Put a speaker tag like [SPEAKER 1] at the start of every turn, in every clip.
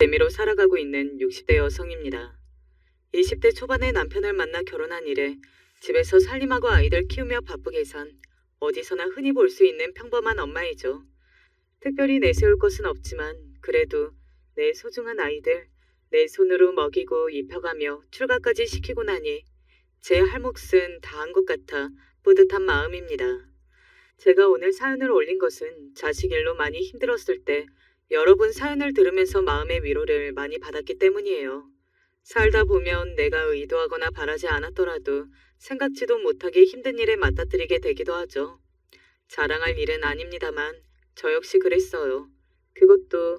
[SPEAKER 1] 재미로 살아가고 있는 60대 여성입니다. 20대 초반에 남편을 만나 결혼한 이래 집에서 살림하고 아이들 키우며 바쁘게 산 어디서나 흔히 볼 수 있는 평범한 엄마이죠. 특별히 내세울 것은 없지만 그래도 내 소중한 아이들 내 손으로 먹이고 입혀가며 출가까지 시키고 나니 제 할 몫은 다한 것 같아 뿌듯한 마음입니다. 제가 오늘 사연을 올린 것은 자식 일로 많이 힘들었을 때 여러분 사연을 들으면서 마음의 위로를 많이 받았기 때문이에요. 살다 보면 내가 의도하거나 바라지 않았더라도 생각지도 못하게 힘든 일에 맞닥뜨리게 되기도 하죠. 자랑할 일은 아닙니다만 저 역시 그랬어요. 그것도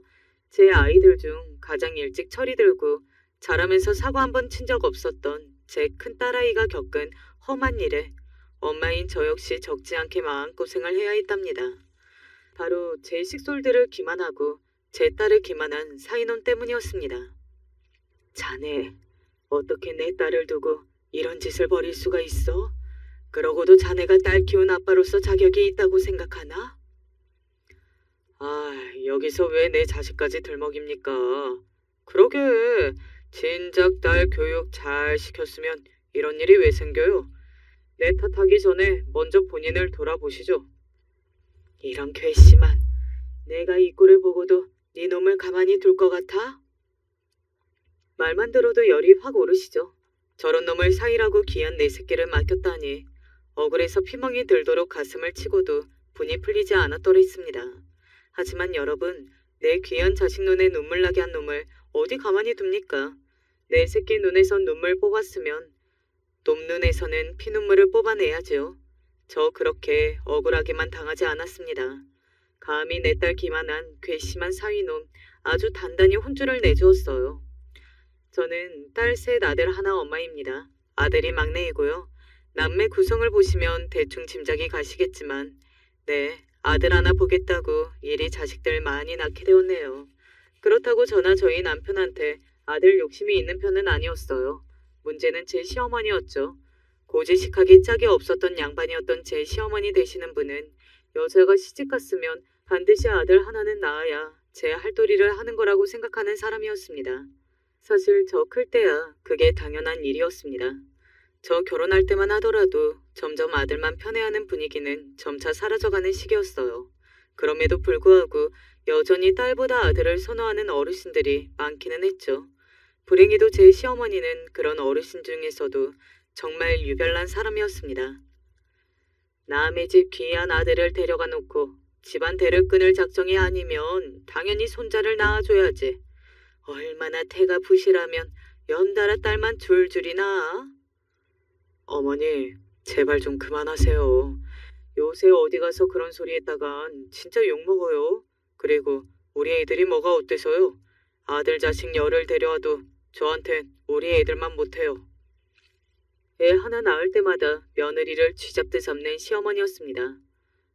[SPEAKER 1] 제 아이들 중 가장 일찍 철이 들고 자라면서 사고 한 번 친 적 없었던 제 큰딸아이가 겪은 험한 일에 엄마인 저 역시 적지 않게 마음고생을 해야 했답니다. 바로 제 식솔들을 기만하고 제 딸을 기만한 사이놈 때문이었습니다. 자네, 어떻게 내 딸을 두고 이런 짓을 벌일 수가 있어? 그러고도 자네가 딸 키운 아빠로서 자격이 있다고 생각하나? 아, 여기서 왜 내 자식까지 들먹입니까? 그러게, 진작 딸 교육 잘 시켰으면 이런 일이 왜 생겨요? 내 탓하기 전에 먼저 본인을 돌아보시죠. 이런 괘씸한, 내가 이 꼴을 보고도 네 놈을 가만히 둘 것 같아? 말만 들어도 열이 확 오르시죠. 저런 놈을 사이라고 귀한 내 새끼를 맡겼다니 억울해서 피멍이 들도록 가슴을 치고도 분이 풀리지 않았더랬습니다. 하지만 여러분, 내 귀한 자식 눈에 눈물 나게 한 놈을 어디 가만히 둡니까? 내 새끼 눈에선 눈물 뽑았으면 놈 눈에서는 피눈물을 뽑아내야죠. 저 그렇게 억울하게만 당하지 않았습니다. 감히 내 딸 기만한 괘씸한 사위놈 아주 단단히 혼쭐을 내주었어요. 저는 딸 셋 아들 하나 엄마입니다. 아들이 막내이고요. 남매 구성을 보시면 대충 짐작이 가시겠지만 네, 아들 하나 보겠다고 이리 자식들 많이 낳게 되었네요. 그렇다고 저나 저희 남편한테 아들 욕심이 있는 편은 아니었어요. 문제는 제 시어머니였죠. 고지식하기 짝이 없었던 양반이었던 제 시어머니 되시는 분은 여자가 시집갔으면 반드시 아들 하나는 낳아야 제 할도리를 하는 거라고 생각하는 사람이었습니다. 사실 저 클 때야 그게 당연한 일이었습니다. 저 결혼할 때만 하더라도 점점 아들만 편애하는 분위기는 점차 사라져가는 시기였어요. 그럼에도 불구하고 여전히 딸보다 아들을 선호하는 어르신들이 많기는 했죠. 불행히도 제 시어머니는 그런 어르신 중에서도 정말 유별난 사람이었습니다. 남의 집 귀한 아들을 데려가 놓고 집안 대를 끊을 작정이 아니면 당연히 손자를 낳아줘야지. 얼마나 태가 부실하면 연달아 딸만 줄줄이 낳아? 어머니, 제발 좀 그만하세요. 요새 어디 가서 그런 소리 했다간 진짜 욕먹어요. 그리고 우리 애들이 뭐가 어때서요? 아들 자식 열을 데려와도 저한텐 우리 애들만 못해요. 애 하나 낳을 때마다 며느리를 쥐잡듯 잡는 시어머니였습니다.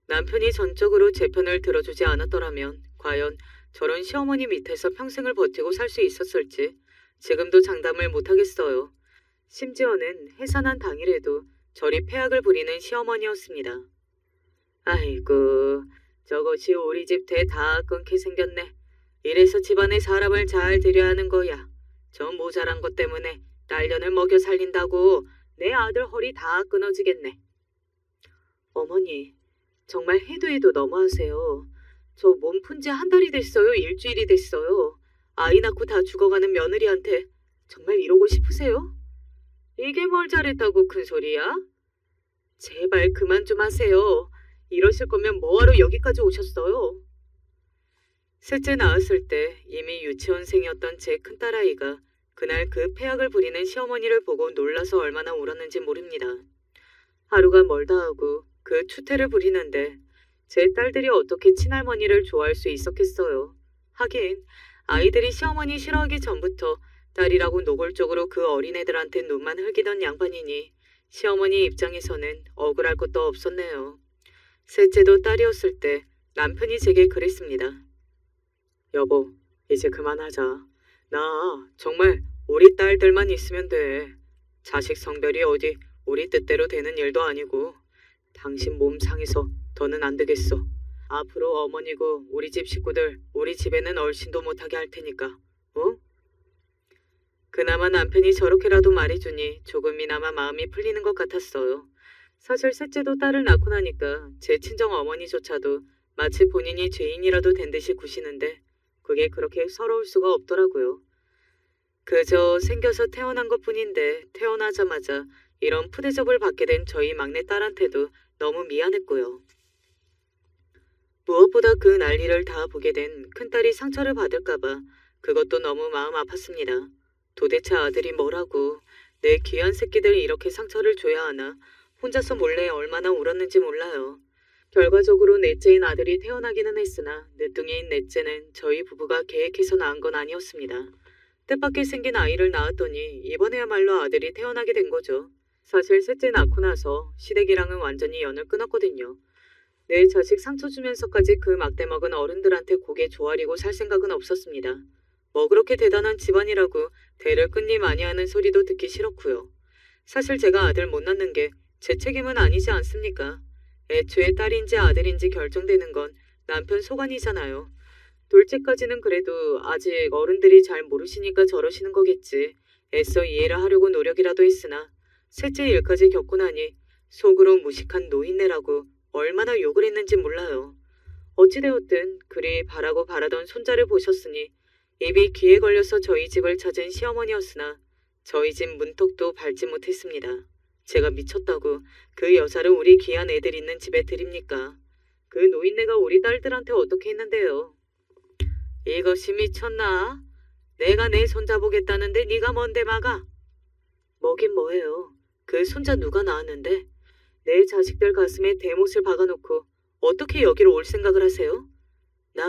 [SPEAKER 1] 남편이 전적으로 제 편을 들어주지 않았더라면 과연 저런 시어머니 밑에서 평생을 버티고 살 수 있었을지 지금도 장담을 못하겠어요. 심지어는 해산한 당일에도 저리 폐악을 부리는 시어머니였습니다. 아이고, 저것이 우리 집 대 다 끊게 생겼네. 이래서 집안에 사람을 잘 들여야 하는 거야. 저 모자란 것 때문에 딸년을 먹여 살린다고 내 아들 허리 다 끊어지겠네. 어머니, 정말 해도 해도 너무하세요. 저 몸 푼 지 한 달이 됐어요? 일주일이 됐어요? 아이 낳고 다 죽어가는 며느리한테 정말 이러고 싶으세요? 이게 뭘 잘했다고 큰 소리야? 제발 그만 좀 하세요. 이러실 거면 뭐하러 여기까지 오셨어요? 셋째 낳았을 때 이미 유치원생이었던 제 큰딸아이가 그날 그 폐악을 부리는 시어머니를 보고 놀라서 얼마나 울었는지 모릅니다. 하루가 멀다 하고 그 추태를 부리는데 제 딸들이 어떻게 친할머니를 좋아할 수 있었겠어요. 하긴 아이들이 시어머니 싫어하기 전부터 딸이라고 노골적으로 그 어린애들한테 눈만 흘기던 양반이니 시어머니 입장에서는 억울할 것도 없었네요. 셋째도 딸이었을 때 남편이 제게 그랬습니다. 여보, 이제 그만하자. 나 정말 우리 딸들만 있으면 돼. 자식 성별이 어디 우리 뜻대로 되는 일도 아니고 당신 몸 상해서 더는 안 되겠어. 앞으로 어머니고 우리 집 식구들 우리 집에는 얼씬도 못하게 할 테니까. 어? 그나마 남편이 저렇게라도 말해주니 조금이나마 마음이 풀리는 것 같았어요. 사실 셋째도 딸을 낳고 나니까 제 친정 어머니조차도 마치 본인이 죄인이라도 된 듯이 구시는데 그게 그렇게 서러울 수가 없더라고요. 그저 생겨서 태어난 것뿐인데 태어나자마자 이런 푸대접을 받게 된 저희 막내 딸한테도 너무 미안했고요. 무엇보다 그 난리를 다 보게 된 큰딸이 상처를 받을까봐 그것도 너무 마음 아팠습니다. 도대체 아들이 뭐라고 내 귀한 새끼들 이렇게 상처를 줘야 하나 혼자서 몰래 얼마나 울었는지 몰라요. 결과적으로 넷째인 아들이 태어나기는 했으나 늦둥이인 넷째는 저희 부부가 계획해서 낳은 건 아니었습니다. 뜻밖의 생긴 아이를 낳았더니 이번에야말로 아들이 태어나게 된 거죠. 사실 셋째 낳고 나서 시댁이랑은 완전히 연을 끊었거든요. 내 자식 상처 주면서까지 그 막대 먹은 어른들한테 고개 조아리고 살 생각은 없었습니다. 뭐 그렇게 대단한 집안이라고 대를 끊니 많이 하는 소리도 듣기 싫었고요. 사실 제가 아들 못 낳는 게 제 책임은 아니지 않습니까? 애초에 딸인지 아들인지 결정되는 건 남편 소관이잖아요. 둘째까지는 그래도 아직 어른들이 잘 모르시니까 저러시는 거겠지. 애써 이해를 하려고 노력이라도 했으나 셋째 일까지 겪고 나니 속으로 무식한 노인네라고 얼마나 욕을 했는지 몰라요. 어찌되었든 그리 바라고 바라던 손자를 보셨으니 입이 귀에 걸려서 저희 집을 찾은 시어머니였으나 저희 집 문턱도 밟지 못했습니다. 제가 미쳤다고 그 여자를 우리 귀한 애들 있는 집에 드립니까? 그 노인네가 우리 딸들한테 어떻게 했는데요? 이것이 미쳤나? 내가 내 손자 보겠다는데 네가 뭔데 막아? 뭐긴 뭐예요. 그 손자 누가 낳았는데 내 자식들 가슴에 대못을 박아놓고 어떻게 여기로 올 생각을 하세요? 나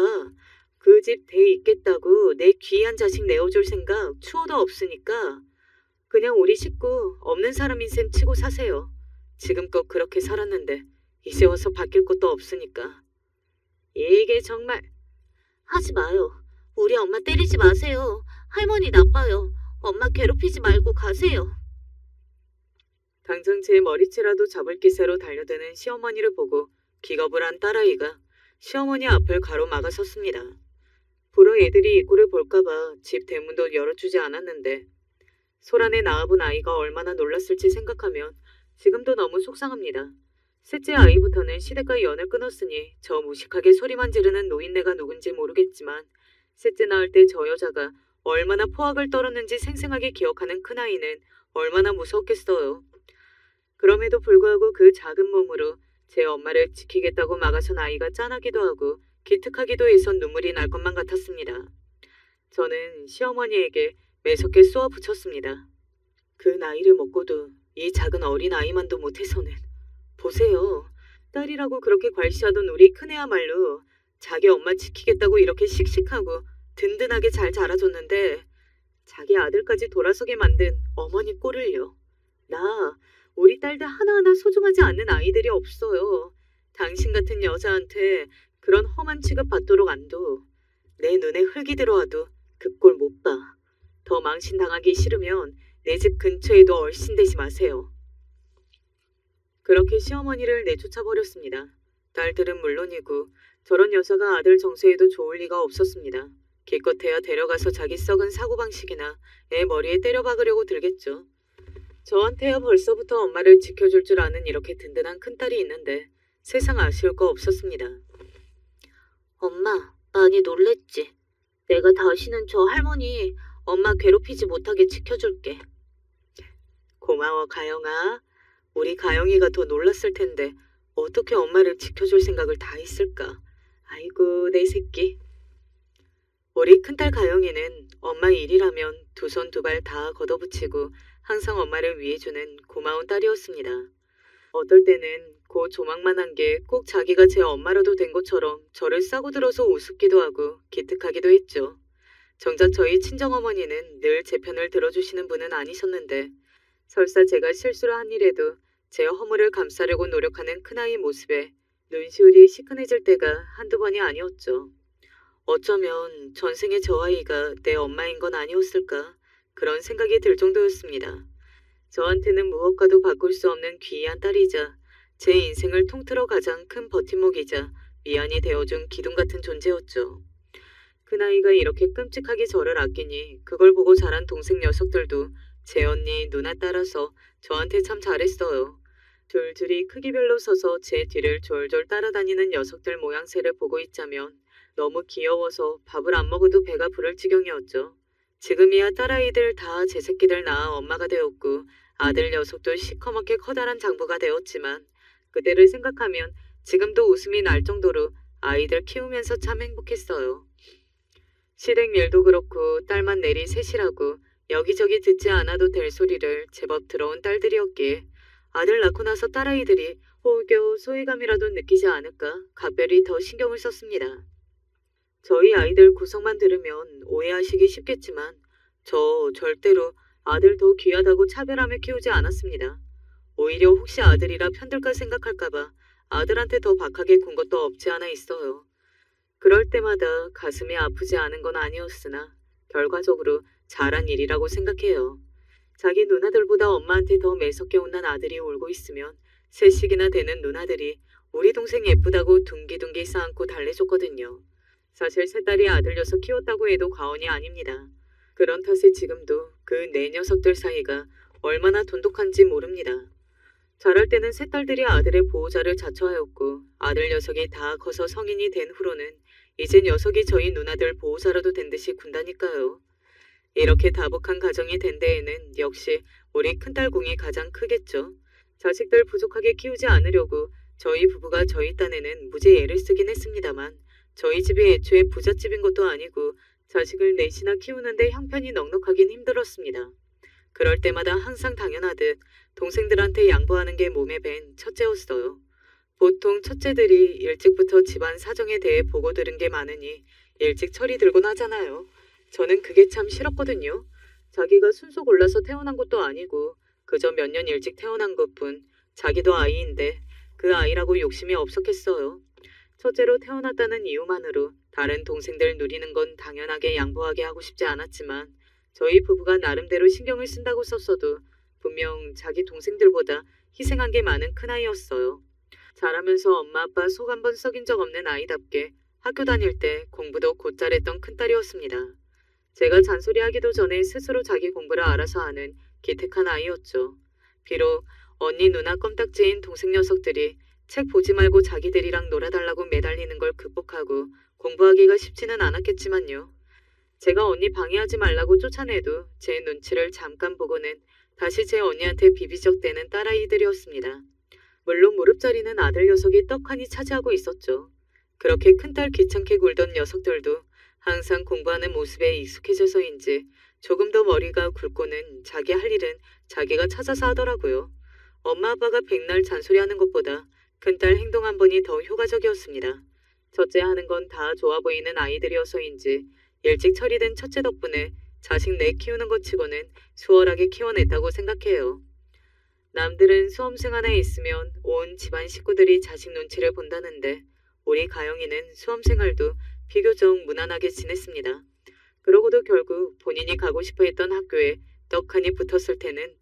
[SPEAKER 1] 그 집 대 있겠다고 내 귀한 자식 내어줄 생각 추호도 없으니까 그냥 우리 식구 없는 사람인 셈 치고 사세요. 지금껏 그렇게 살았는데 이제 와서 바뀔 것도 없으니까. 이게 정말...
[SPEAKER 2] 하지 마요. 우리 엄마 때리지 마세요. 할머니 나빠요. 엄마 괴롭히지 말고 가세요.
[SPEAKER 1] 당장 제 머리채라도 잡을 기세로 달려드는 시어머니를 보고 기겁을 한 딸아이가 시어머니 앞을 가로막아섰습니다. 불어 애들이 이 꼴을 볼까봐 집 대문도 열어주지 않았는데 소란에 낳아본 아이가 얼마나 놀랐을지 생각하면 지금도 너무 속상합니다. 셋째 아이부터는 시댁과 연을 끊었으니 저 무식하게 소리만 지르는 노인네가 누군지 모르겠지만 셋째 낳을 때 저 여자가 얼마나 포악을 떨었는지 생생하게 기억하는 큰아이는 얼마나 무서웠겠어요. 그럼에도 불구하고 그 작은 몸으로 제 엄마를 지키겠다고 막아선 아이가 짠하기도 하고 기특하기도 해서 눈물이 날 것만 같았습니다. 저는 시어머니에게 매섭게 쏘아붙였습니다. 그 나이를 먹고도 이 작은 어린 아이만도 못해서는 보세요. 딸이라고 그렇게 괄시하던 우리 큰애야말로 자기 엄마 지키겠다고 이렇게 씩씩하고 든든하게 잘 자라줬는데 자기 아들까지 돌아서게 만든 어머니 꼴을요. 나 우리 딸들 하나하나 소중하지 않는 아이들이 없어요. 당신 같은 여자한테 그런 험한 취급 받도록 안도. 내 눈에 흙이 들어와도 그 꼴 못 봐. 더 망신당하기 싫으면 내 집 근처에도 얼씬대지 마세요. 그렇게 시어머니를 내쫓아버렸습니다. 딸들은 물론이고 저런 여자가 아들 정서에도 좋을 리가 없었습니다. 기껏해야 데려가서 자기 썩은 사고방식이나 애 머리에 때려박으려고 들겠죠. 저한테야 벌써부터 엄마를 지켜줄 줄 아는 이렇게 든든한 큰딸이 있는데 세상 아쉬울 거 없었습니다.
[SPEAKER 2] 엄마, 많이 놀랬지? 내가 다시는 저 할머니 엄마 괴롭히지 못하게 지켜줄게.
[SPEAKER 1] 고마워 가영아. 우리 가영이가 더 놀랐을 텐데 어떻게 엄마를 지켜줄 생각을 다 했을까. 아이고 내 새끼. 우리 큰딸 가영이는 엄마 일이라면 두 손 두 발 다 걷어붙이고 항상 엄마를 위해주는 고마운 딸이었습니다. 어떨 때는 그 조망만한 게 꼭 자기가 제 엄마라도 된 것처럼 저를 싸고 들어서 우습기도 하고 기특하기도 했죠. 정작 저희 친정어머니는 늘 제 편을 들어주시는 분은 아니셨는데 설사 제가 실수를 한 일에도 제 허물을 감싸려고 노력하는 큰아이 모습에 눈시울이 시큰해질 때가 한두 번이 아니었죠. 어쩌면 전생에 저 아이가 내 엄마인 건 아니었을까 그런 생각이 들 정도였습니다. 저한테는 무엇과도 바꿀 수 없는 귀한 딸이자 제 인생을 통틀어 가장 큰 버팀목이자 위안이 되어준 기둥 같은 존재였죠. 큰아이가 이렇게 끔찍하게 저를 아끼니 그걸 보고 자란 동생 녀석들도 제 언니 누나 따라서 저한테 참 잘했어요. 둘둘이 크기별로 서서 제 뒤를 졸졸 따라다니는 녀석들 모양새를 보고 있자면 너무 귀여워서 밥을 안 먹어도 배가 부를 지경이었죠. 지금이야 딸아이들 다 제 새끼들 낳아 엄마가 되었고 아들 녀석도 시커멓게 커다란 장부가 되었지만 그때를 생각하면 지금도 웃음이 날 정도로 아이들 키우면서 참 행복했어요. 실행 일도 그렇고 딸만 내리 셋이라고 여기저기 듣지 않아도 될 소리를 제법 들어온 딸들이었기에 아들 낳고 나서 딸아이들이 혹여 소외감이라도 느끼지 않을까 각별히 더 신경을 썼습니다. 저희 아이들 구성만 들으면 오해하시기 쉽겠지만 저 절대로 아들 더 귀하다고 차별하며 키우지 않았습니다. 오히려 혹시 아들이라 편들까 생각할까봐 아들한테 더 박하게 군 것도 없지 않아 있어요. 그럴 때마다 가슴이 아프지 않은 건 아니었으나 결과적으로 잘한 일이라고 생각해요. 자기 누나들보다 엄마한테 더 매섭게 혼난 아들이 울고 있으면 셋씩이나 되는 누나들이 우리 동생 예쁘다고 둥기둥기 쌓안고 달래줬거든요. 사실 세 딸이 아들 녀석 키웠다고 해도 과언이 아닙니다. 그런 탓에 지금도 그 네 녀석들 사이가 얼마나 돈독한지 모릅니다. 자랄 때는 세 딸들이 아들의 보호자를 자처하였고 아들 녀석이 다 커서 성인이 된 후로는 이제 녀석이 저희 누나들 보호자라도 된 듯이 군다니까요. 이렇게 다복한 가정이 된 데에는 역시 우리 큰딸 공이 가장 크겠죠. 자식들 부족하게 키우지 않으려고 저희 부부가 저희 딴에는 무지 애를 쓰긴 했습니다만 저희 집이 애초에 부잣집인 것도 아니고 자식을 넷이나 키우는데 형편이 넉넉하긴 힘들었습니다. 그럴 때마다 항상 당연하듯 동생들한테 양보하는 게 몸에 밴 첫째였어요. 보통 첫째들이 일찍부터 집안 사정에 대해 보고 들은 게 많으니 일찍 철이 들곤 하잖아요. 저는 그게 참 싫었거든요. 자기가 순서 골라서 태어난 것도 아니고 그저 몇 년 일찍 태어난 것뿐 자기도 아이인데 그 아이라고 욕심이 없었겠어요. 첫째로 태어났다는 이유만으로 다른 동생들 누리는 건 당연하게 양보하게 하고 싶지 않았지만 저희 부부가 나름대로 신경을 쓴다고 썼어도 분명 자기 동생들보다 희생한 게 많은 큰아이였어요. 자라면서 엄마 아빠 속 한 번 썩인 적 없는 아이답게 학교 다닐 때 공부도 곧잘 했던 큰딸이었습니다. 제가 잔소리하기도 전에 스스로 자기 공부를 알아서 하는 기특한 아이였죠. 비록 언니 누나 껌딱지인 동생 녀석들이 책 보지 말고 자기들이랑 놀아달라고 매달리는 걸 극복하고 공부하기가 쉽지는 않았겠지만요. 제가 언니 방해하지 말라고 쫓아내도 제 눈치를 잠깐 보고는 다시 제 언니한테 비비적대는 딸아이들이었습니다. 물론 무릎자리는 아들 녀석이 떡하니 차지하고 있었죠. 그렇게 큰딸 귀찮게 굴던 녀석들도 항상 공부하는 모습에 익숙해져서인지 조금 더 머리가 굵고는 자기 할 일은 자기가 찾아서 하더라고요. 엄마 아빠가 백날 잔소리하는 것보다 큰딸 행동 한 번이 더 효과적이었습니다. 첫째 하는 건 다 좋아 보이는 아이들이어서인지 일찍 처리된 첫째 덕분에 자식 내 키우는 것 치고는 수월하게 키워냈다고 생각해요. 남들은 수험생 하나 있으면 온 집안 식구들이 자식 눈치를 본다는데 우리 가영이는 수험생활도 비교적 무난하게 지냈습니다. 그러고도 결국 본인이 가고 싶어 했던 학교에 떡하니 붙었을 때는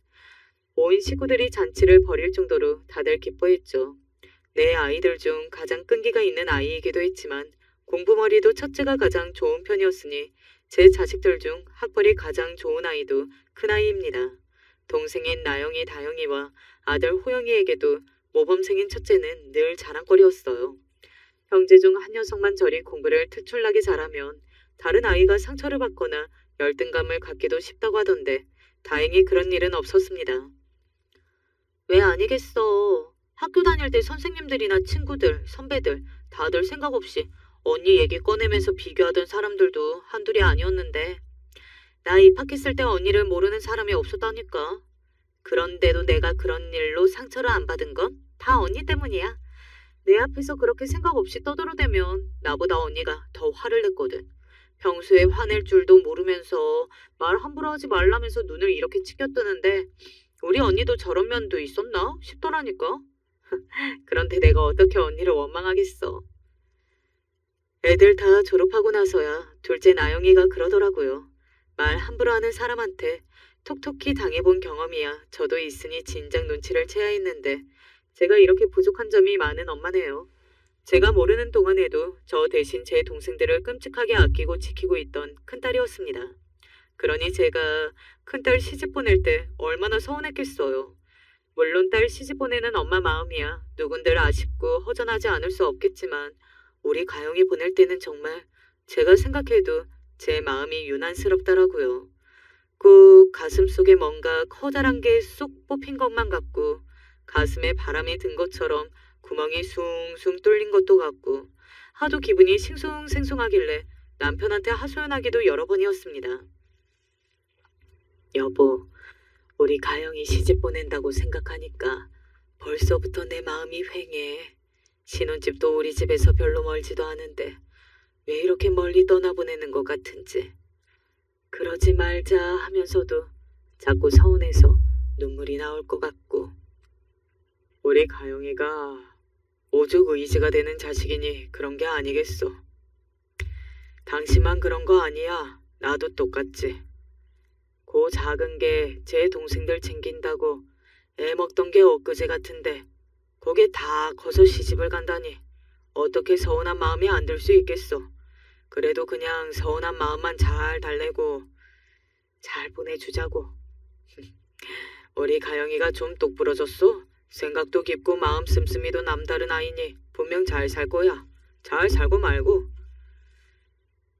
[SPEAKER 1] 온 식구들이 잔치를 벌일 정도로 다들 기뻐했죠. 내 아이들 중 가장 끈기가 있는 아이이기도 했지만 공부머리도 첫째가 가장 좋은 편이었으니 제 자식들 중 학벌이 가장 좋은 아이도 큰아이입니다. 동생인 나영이 다영이와 아들 호영이에게도 모범생인 첫째는 늘 자랑거리였어요. 형제 중 한 녀석만 저리 공부를 특출나게 잘하면 다른 아이가 상처를 받거나 열등감을 갖기도 쉽다고 하던데 다행히 그런 일은 없었습니다. 왜 아니겠어. 학교 다닐 때 선생님들이나 친구들, 선배들 다들 생각 없이 언니 얘기 꺼내면서 비교하던 사람들도 한둘이 아니었는데 나 입학했을 때 언니를 모르는 사람이 없었다니까. 그런데도 내가 그런 일로 상처를 안 받은 건 다 언니 때문이야. 내 앞에서 그렇게 생각 없이 떠들어대면 나보다 언니가 더 화를 냈거든. 평소에 화낼 줄도 모르면서 말 함부로 하지 말라면서 눈을 이렇게 치켜뜨는데 우리 언니도 저런 면도 있었나 싶더라니까. 그런데 내가 어떻게 언니를 원망하겠어. 애들 다 졸업하고 나서야 둘째 나영이가 그러더라고요. 말 함부로 하는 사람한테 톡톡히 당해본 경험이야 저도 있으니 진작 눈치를 채야 했는데 제가 이렇게 부족한 점이 많은 엄마네요. 제가 모르는 동안에도 저 대신 제 동생들을 끔찍하게 아끼고 지키고 있던 큰딸이었습니다. 그러니 제가 큰딸 시집 보낼 때 얼마나 서운했겠어요. 물론 딸 시집 보내는 엄마 마음이야 누군들 아쉽고 허전하지 않을 수 없겠지만 우리 가영이 보낼 때는 정말 제가 생각해도 제 마음이 유난스럽더라고요. 꼭 가슴속에 뭔가 커다란 게 쏙 뽑힌 것만 같고 가슴에 바람이 든 것처럼 구멍이 숭숭 뚫린 것도 같고 하도 기분이 싱숭생숭하길래 남편한테 하소연하기도 여러 번이었습니다. 여보, 우리 가영이 시집 보낸다고 생각하니까 벌써부터 내 마음이 휑해. 신혼집도 우리 집에서 별로 멀지도 않은데 왜 이렇게 멀리 떠나보내는 것 같은지. 그러지 말자 하면서도 자꾸 서운해서 눈물이 나올 것 같고. 우리 가영이가 오죽 의지가 되는 자식이니 그런 게 아니겠소. 당신만 그런 거 아니야. 나도 똑같지. 그 작은 게 제 동생들 챙긴다고 애 먹던 게 엊그제 같은데 그게 다 커서 시집을 간다니 어떻게 서운한 마음이 안 들 수 있겠소. 그래도 그냥 서운한 마음만 잘 달래고 잘 보내주자고. 우리 가영이가 좀 똑부러졌소? 생각도 깊고 마음 씀씀이도 남다른 아이니 분명 잘 살 거야. 잘 살고 말고.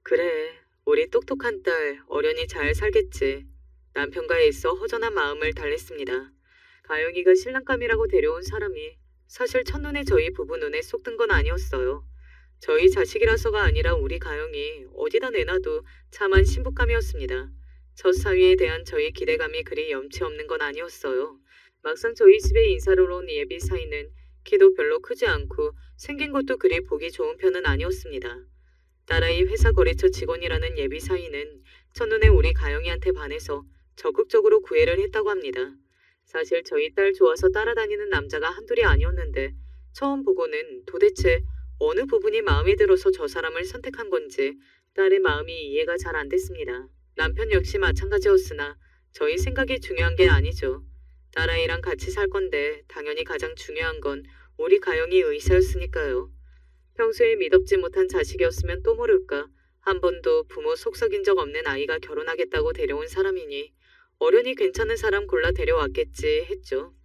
[SPEAKER 1] 그래, 우리 똑똑한 딸 어련히 잘 살겠지. 남편과 애써 허전한 마음을 달랬습니다. 가영이가 신랑감이라고 데려온 사람이 사실 첫눈에 저희 부부 눈에 쏙 든 건 아니었어요. 저희 자식이라서가 아니라 우리 가영이 어디다 내놔도 참한 신부감이었습니다. 첫 사위에 대한 저희 기대감이 그리 염치 없는 건 아니었어요. 막상 저희 집에 인사를 온 예비 사위는 키도 별로 크지 않고 생긴 것도 그리 보기 좋은 편은 아니었습니다. 딸아이 회사 거래처 직원이라는 예비 사위는 첫눈에 우리 가영이한테 반해서 적극적으로 구애를 했다고 합니다. 사실 저희 딸 좋아서 따라다니는 남자가 한둘이 아니었는데 처음 보고는 도대체 어느 부분이 마음에 들어서 저 사람을 선택한 건지 딸의 마음이 이해가 잘 안 됐습니다. 남편 역시 마찬가지였으나 저희 생각이 중요한 게 아니죠. 딸아이랑 같이 살 건데 당연히 가장 중요한 건 우리 가영이 의사였으니까요. 평소에 미덥지 못한 자식이었으면 또 모를까 한 번도 부모 속썩인 적 없는 아이가 결혼하겠다고 데려온 사람이니 어련히 괜찮은 사람 골라 데려왔겠지 했죠.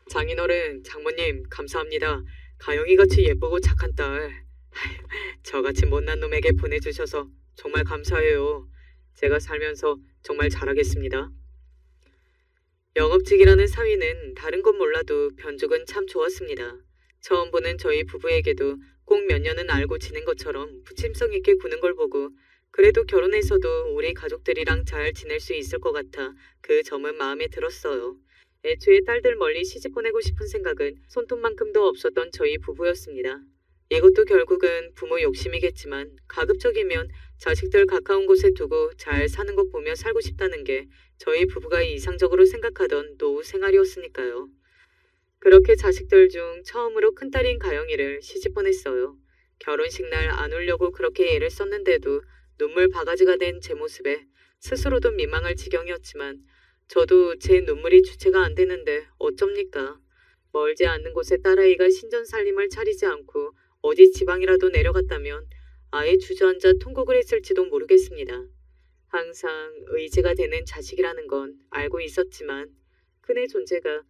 [SPEAKER 1] 장인어른, 장모님 감사합니다. 가영이같이 예쁘고 착한 딸 저같이 못난 놈에게 보내주셔서 정말 감사해요. 제가 살면서 정말 잘하겠습니다. 영업직이라는 사위는 다른 건 몰라도 변죽은 참 좋았습니다. 처음 보는 저희 부부에게도 꼭 몇 년은 알고 지낸 것처럼 부침성 있게 구는 걸 보고 그래도 결혼해서도 우리 가족들이랑 잘 지낼 수 있을 것 같아 그 점은 마음에 들었어요. 애초에 딸들 멀리 시집 보내고 싶은 생각은 손톱만큼도 없었던 저희 부부였습니다. 이것도 결국은 부모 욕심이겠지만 가급적이면 자식들 가까운 곳에 두고 잘 사는 것 보며 살고 싶다는 게 저희 부부가 이상적으로 생각하던 노후 생활이었으니까요. 그렇게 자식들 중 처음으로 큰딸인 가영이를 시집 보냈어요. 결혼식 날 안 울려고 그렇게 애를 썼는데도 눈물 바가지가 된 제 모습에 스스로도 민망할 지경이었지만 저도 제 눈물이 주체가 안 되는데 어쩝니까. 멀지 않는 곳에 딸아이가 신전살림을 차리지 않고 어디 지방이라도 내려갔다면 아예 주저앉아 통곡을 했을지도 모르겠습니다. 항상 의지가 되는 자식이라는 건 알고 있었지만 그네 존재가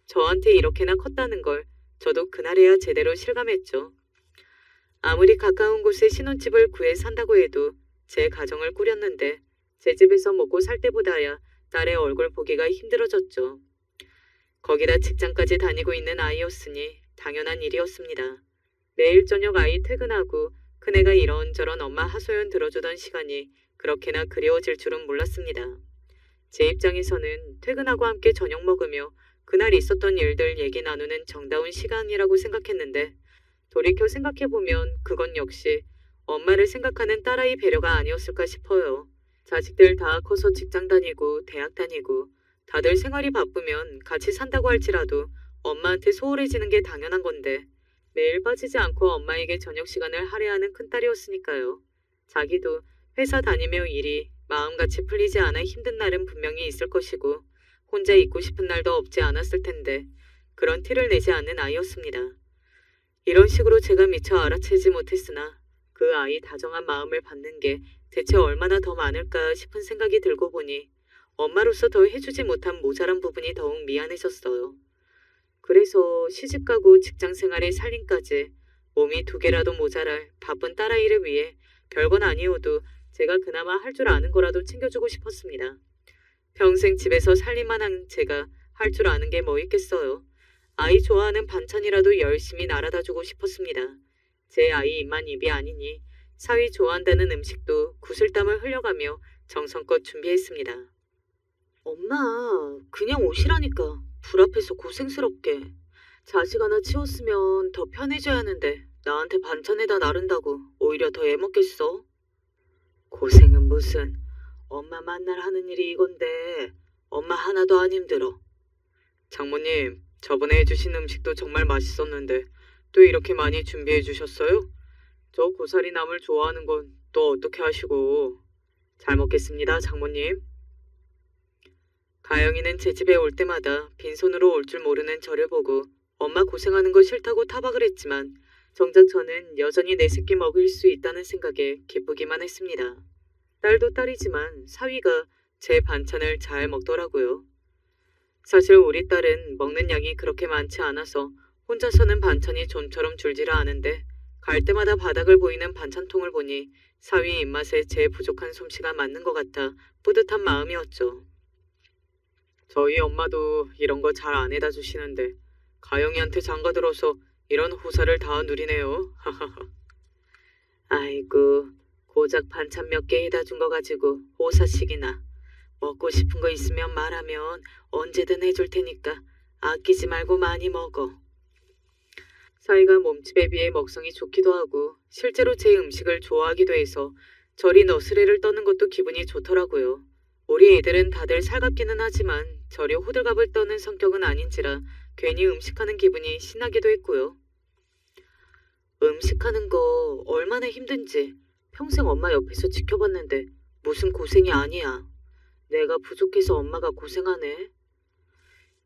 [SPEAKER 1] 저한테 이렇게나 컸다는 걸 저도 그날에야 제대로 실감했죠. 아무리 가까운 곳에 신혼집을 구해 산다고 해도 제 가정을 꾸렸는데 제 집에서 먹고 살 때보다야 딸의 얼굴 보기가 힘들어졌죠. 거기다 직장까지 다니고 있는 아이였으니 당연한 일이었습니다. 매일 저녁 아이 퇴근하고 큰애가 이런저런 엄마 하소연 들어주던 시간이 그렇게나 그리워질 줄은 몰랐습니다. 제 입장에서는 퇴근하고 함께 저녁 먹으며 그날 있었던 일들 얘기 나누는 정다운 시간이라고 생각했는데 돌이켜 생각해보면 그건 역시 엄마를 생각하는 딸아이 배려가 아니었을까 싶어요. 자식들 다 커서 직장 다니고 대학 다니고 다들 생활이 바쁘면 같이 산다고 할지라도 엄마한테 소홀해지는 게 당연한 건데 매일 빠지지 않고 엄마에게 저녁 시간을 할애하는 큰딸이었으니까요. 자기도 회사 다니며 일이 마음같이 풀리지 않아 힘든 날은 분명히 있을 것이고 혼자 있고 싶은 날도 없지 않았을 텐데 그런 티를 내지 않는 아이였습니다. 이런 식으로 제가 미처 알아채지 못했으나 그 아이 다정한 마음을 받는 게 대체 얼마나 더 많을까 싶은 생각이 들고 보니 엄마로서 더 해주지 못한 모자란 부분이 더욱 미안해졌어요. 그래서 시집가고 직장생활의 살림까지 몸이 두 개라도 모자랄 바쁜 딸아이를 위해 별건 아니어도 제가 그나마 할 줄 아는 거라도 챙겨주고 싶었습니다. 평생 집에서 살림만 한 제가 할 줄 아는 게 뭐 있겠어요. 아이 좋아하는 반찬이라도 열심히 날아다 주고 싶었습니다. 제 아이 입만 입이 아니니 사위 좋아한다는 음식도 구슬땀을 흘려가며 정성껏 준비했습니다. 엄마, 그냥 오시라니까. 불 앞에서 고생스럽게. 자식 하나 치웠으면 더 편해져야 하는데 나한테 반찬에다 나른다고 오히려 더 애먹겠어. 고생은 무슨. 엄마 만날 하는 일이 이건데 엄마 하나도 안 힘들어. 장모님, 저번에 해주신 음식도 정말 맛있었는데 또 이렇게 많이 준비해 주셨어요? 저 고사리 나물 좋아하는 건 또 어떻게 하시고. 잘 먹겠습니다, 장모님. 가영이는 제 집에 올 때마다 빈손으로 올 줄 모르는 저를 보고 엄마 고생하는 거 싫다고 타박을 했지만 정작 저는 여전히 내 새끼 먹일 수 있다는 생각에 기쁘기만 했습니다. 딸도 딸이지만 사위가 제 반찬을 잘 먹더라고요. 사실 우리 딸은 먹는 양이 그렇게 많지 않아서 혼자서는 반찬이 좀처럼 줄지를 않은데 갈 때마다 바닥을 보이는 반찬통을 보니 사위 입맛에 제 부족한 솜씨가 맞는 것 같아 뿌듯한 마음이었죠. 저희 엄마도 이런 거 잘 안 해다 주시는데 가영이한테 장가들어서 이런 호사를 다 누리네요. 아이고, 고작 반찬 몇 개 해다 준 거 가지고 호사식이나. 먹고 싶은 거 있으면 말하면 언제든 해줄 테니까 아끼지 말고 많이 먹어. 사위가 몸집에 비해 먹성이 좋기도 하고 실제로 제 음식을 좋아하기도 해서 저리 너스레를 떠는 것도 기분이 좋더라고요. 우리 애들은 다들 살갑기는 하지만 저리 호들갑을 떠는 성격은 아닌지라 괜히 음식하는 기분이 신나기도 했고요. 음식하는 거 얼마나 힘든지 평생 엄마 옆에서 지켜봤는데 무슨 고생이 아니야. 내가 부족해서 엄마가 고생하네.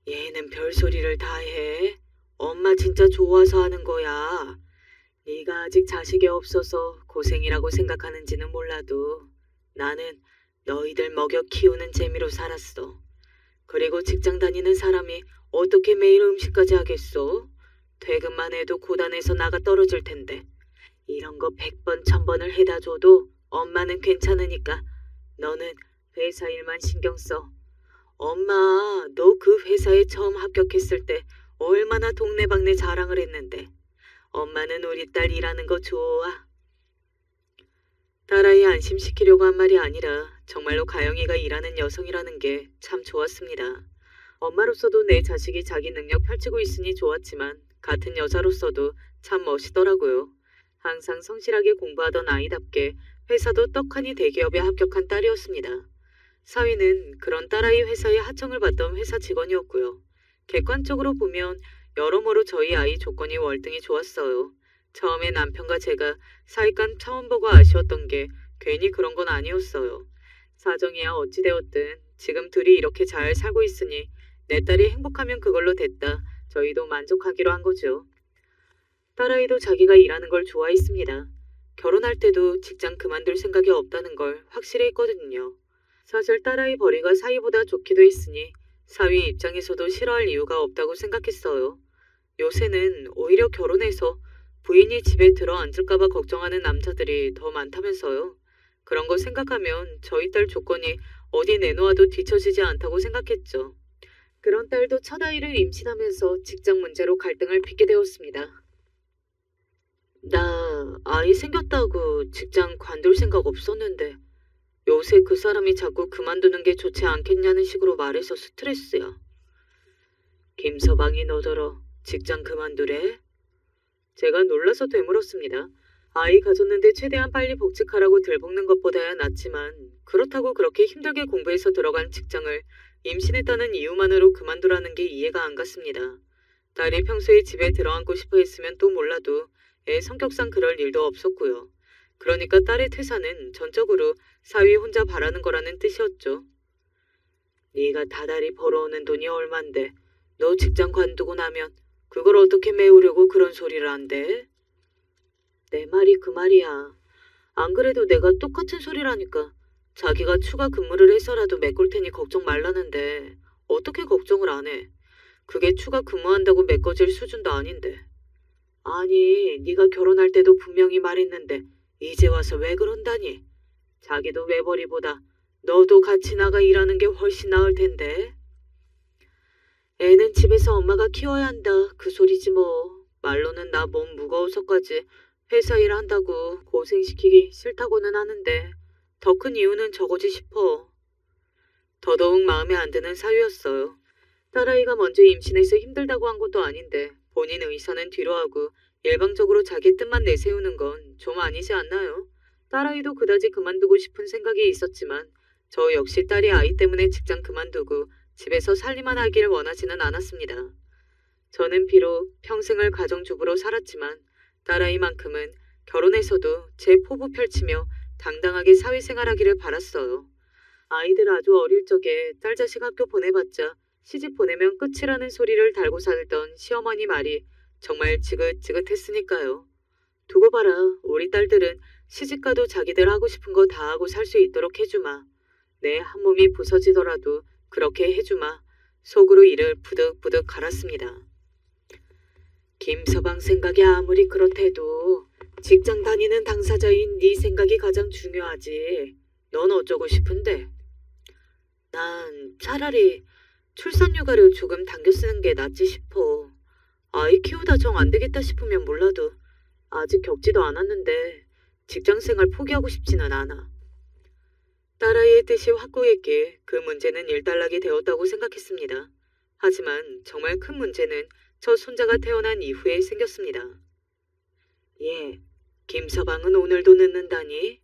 [SPEAKER 1] 얘는 별소리를 다 해. 엄마 진짜 좋아서 하는 거야. 네가 아직 자식이 없어서 고생이라고 생각하는지는 몰라도 나는 너희들 먹여 키우는 재미로 살았어. 그리고 직장 다니는 사람이 어떻게 매일 음식까지 하겠어? 퇴근만 해도 고단해서 나가 떨어질 텐데. 이런 거 100번 1000번을 해다 줘도 엄마는 괜찮으니까 너는 회사 일만 신경 써. 엄마, 너 그 회사에 처음 합격했을 때 얼마나 동네방네 자랑을 했는데. 엄마는 우리 딸 일하는 거 좋아. 딸아이 안심시키려고 한 말이 아니라 정말로 가영이가 일하는 여성이라는 게 참 좋았습니다. 엄마로서도 내 자식이 자기 능력 펼치고 있으니 좋았지만 같은 여자로서도 참 멋있더라고요. 항상 성실하게 공부하던 아이답게 회사도 떡하니 대기업에 합격한 딸이었습니다. 사위는 그런 딸아이 회사에 하청을 받던 회사 직원이었고요. 객관적으로 보면 여러모로 저희 아이 조건이 월등히 좋았어요. 처음에 남편과 제가 사이간 처음 보고 아쉬웠던 게 괜히 그런 건 아니었어요. 사정이야 어찌되었든 지금 둘이 이렇게 잘 살고 있으니 내 딸이 행복하면 그걸로 됐다. 저희도 만족하기로 한 거죠. 딸아이도 자기가 일하는 걸 좋아했습니다. 결혼할 때도 직장 그만둘 생각이 없다는 걸 확실히 했거든요. 사실 딸아이 벌이가 사위보다 좋기도 했으니 사위 입장에서도 싫어할 이유가 없다고 생각했어요. 요새는 오히려 결혼해서 부인이 집에 들어 앉을까봐 걱정하는 남자들이 더 많다면서요. 그런 거 생각하면 저희 딸 조건이 어디 내놓아도 뒤처지지 않다고 생각했죠. 그런 딸도 첫 아이를 임신하면서 직장 문제로 갈등을 빚게 되었습니다. 나 아이 생겼다고 직장 관둘 생각 없었는데 요새 그 사람이 자꾸 그만두는 게 좋지 않겠냐는 식으로 말해서 스트레스야. 김서방이 너더러 직장 그만두래? 제가 놀라서 되물었습니다. 아이 가졌는데 최대한 빨리 복직하라고 들볶는 것보다야 낫지만 그렇다고 그렇게 힘들게 공부해서 들어간 직장을 임신했다는 이유만으로 그만두라는 게 이해가 안 갔습니다. 딸이 평소에 집에 들어앉고 싶어 했으면 또 몰라도 애 성격상 그럴 일도 없었고요. 그러니까 딸의 퇴사는 전적으로 사위 혼자 바라는 거라는 뜻이었죠. 네가 다달이 벌어오는 돈이 얼만데 너 직장 관두고 나면 그걸 어떻게 메우려고 그런 소리를 한대? 내 말이 그 말이야. 안 그래도 내가 똑같은 소리라니까. 자기가 추가 근무를 해서라도 메꿀 테니 걱정 말라는데 어떻게 걱정을 안 해? 그게 추가 근무한다고 메꿔질 수준도 아닌데. 아니, 네가 결혼할 때도 분명히 말했는데 이제 와서 왜 그런다니? 자기도 외벌이보다 너도 같이 나가 일하는 게 훨씬 나을 텐데. 애는 집에서 엄마가 키워야 한다. 그 소리지 뭐. 말로는 나 몸 무거워서까지 회사 일 한다고 고생시키기 싫다고는 하는데 더 큰 이유는 저거지 싶어. 더더욱 마음에 안 드는 사유였어요. 딸아이가 먼저 임신해서 힘들다고 한 것도 아닌데 본인 의사는 뒤로 하고 일방적으로 자기 뜻만 내세우는 건 좀 아니지 않나요? 딸아이도 그다지 그만두고 싶은 생각이 있었지만 저 역시 딸이 아이 때문에 직장 그만두고 집에서 살림만 하기를 원하지는 않았습니다. 저는 비록 평생을 가정주부로 살았지만 딸아이만큼은 결혼해서도 제 포부 펼치며 당당하게 사회생활하기를 바랐어요. 아이들 아주 어릴 적에 딸 자식 학교 보내봤자 시집 보내면 끝이라는 소리를 달고 살던 시어머니 말이 정말 지긋지긋했으니까요. 두고 봐라. 우리 딸들은 시집가도 자기들 하고 싶은 거 다 하고 살 수 있도록 해주마. 내 한 몸이 부서지더라도 그렇게 해주마. 속으로 이를 부득부득 갈았습니다. 김서방 생각이 아무리 그렇대도 직장 다니는 당사자인 네 생각이 가장 중요하지. 넌 어쩌고 싶은데? 난 차라리 출산휴가를 조금 당겨 쓰는 게 낫지 싶어. 아이 키우다 정 안 되겠다 싶으면 몰라도 아직 겪지도 않았는데 직장생활 포기하고 싶지는 않아. 딸아이의 뜻이 확고했기에 그 문제는 일단락이 되었다고 생각했습니다. 하지만 정말 큰 문제는 저 손자가 태어난 이후에 생겼습니다. 예, 김서방은 오늘도 늦는다니?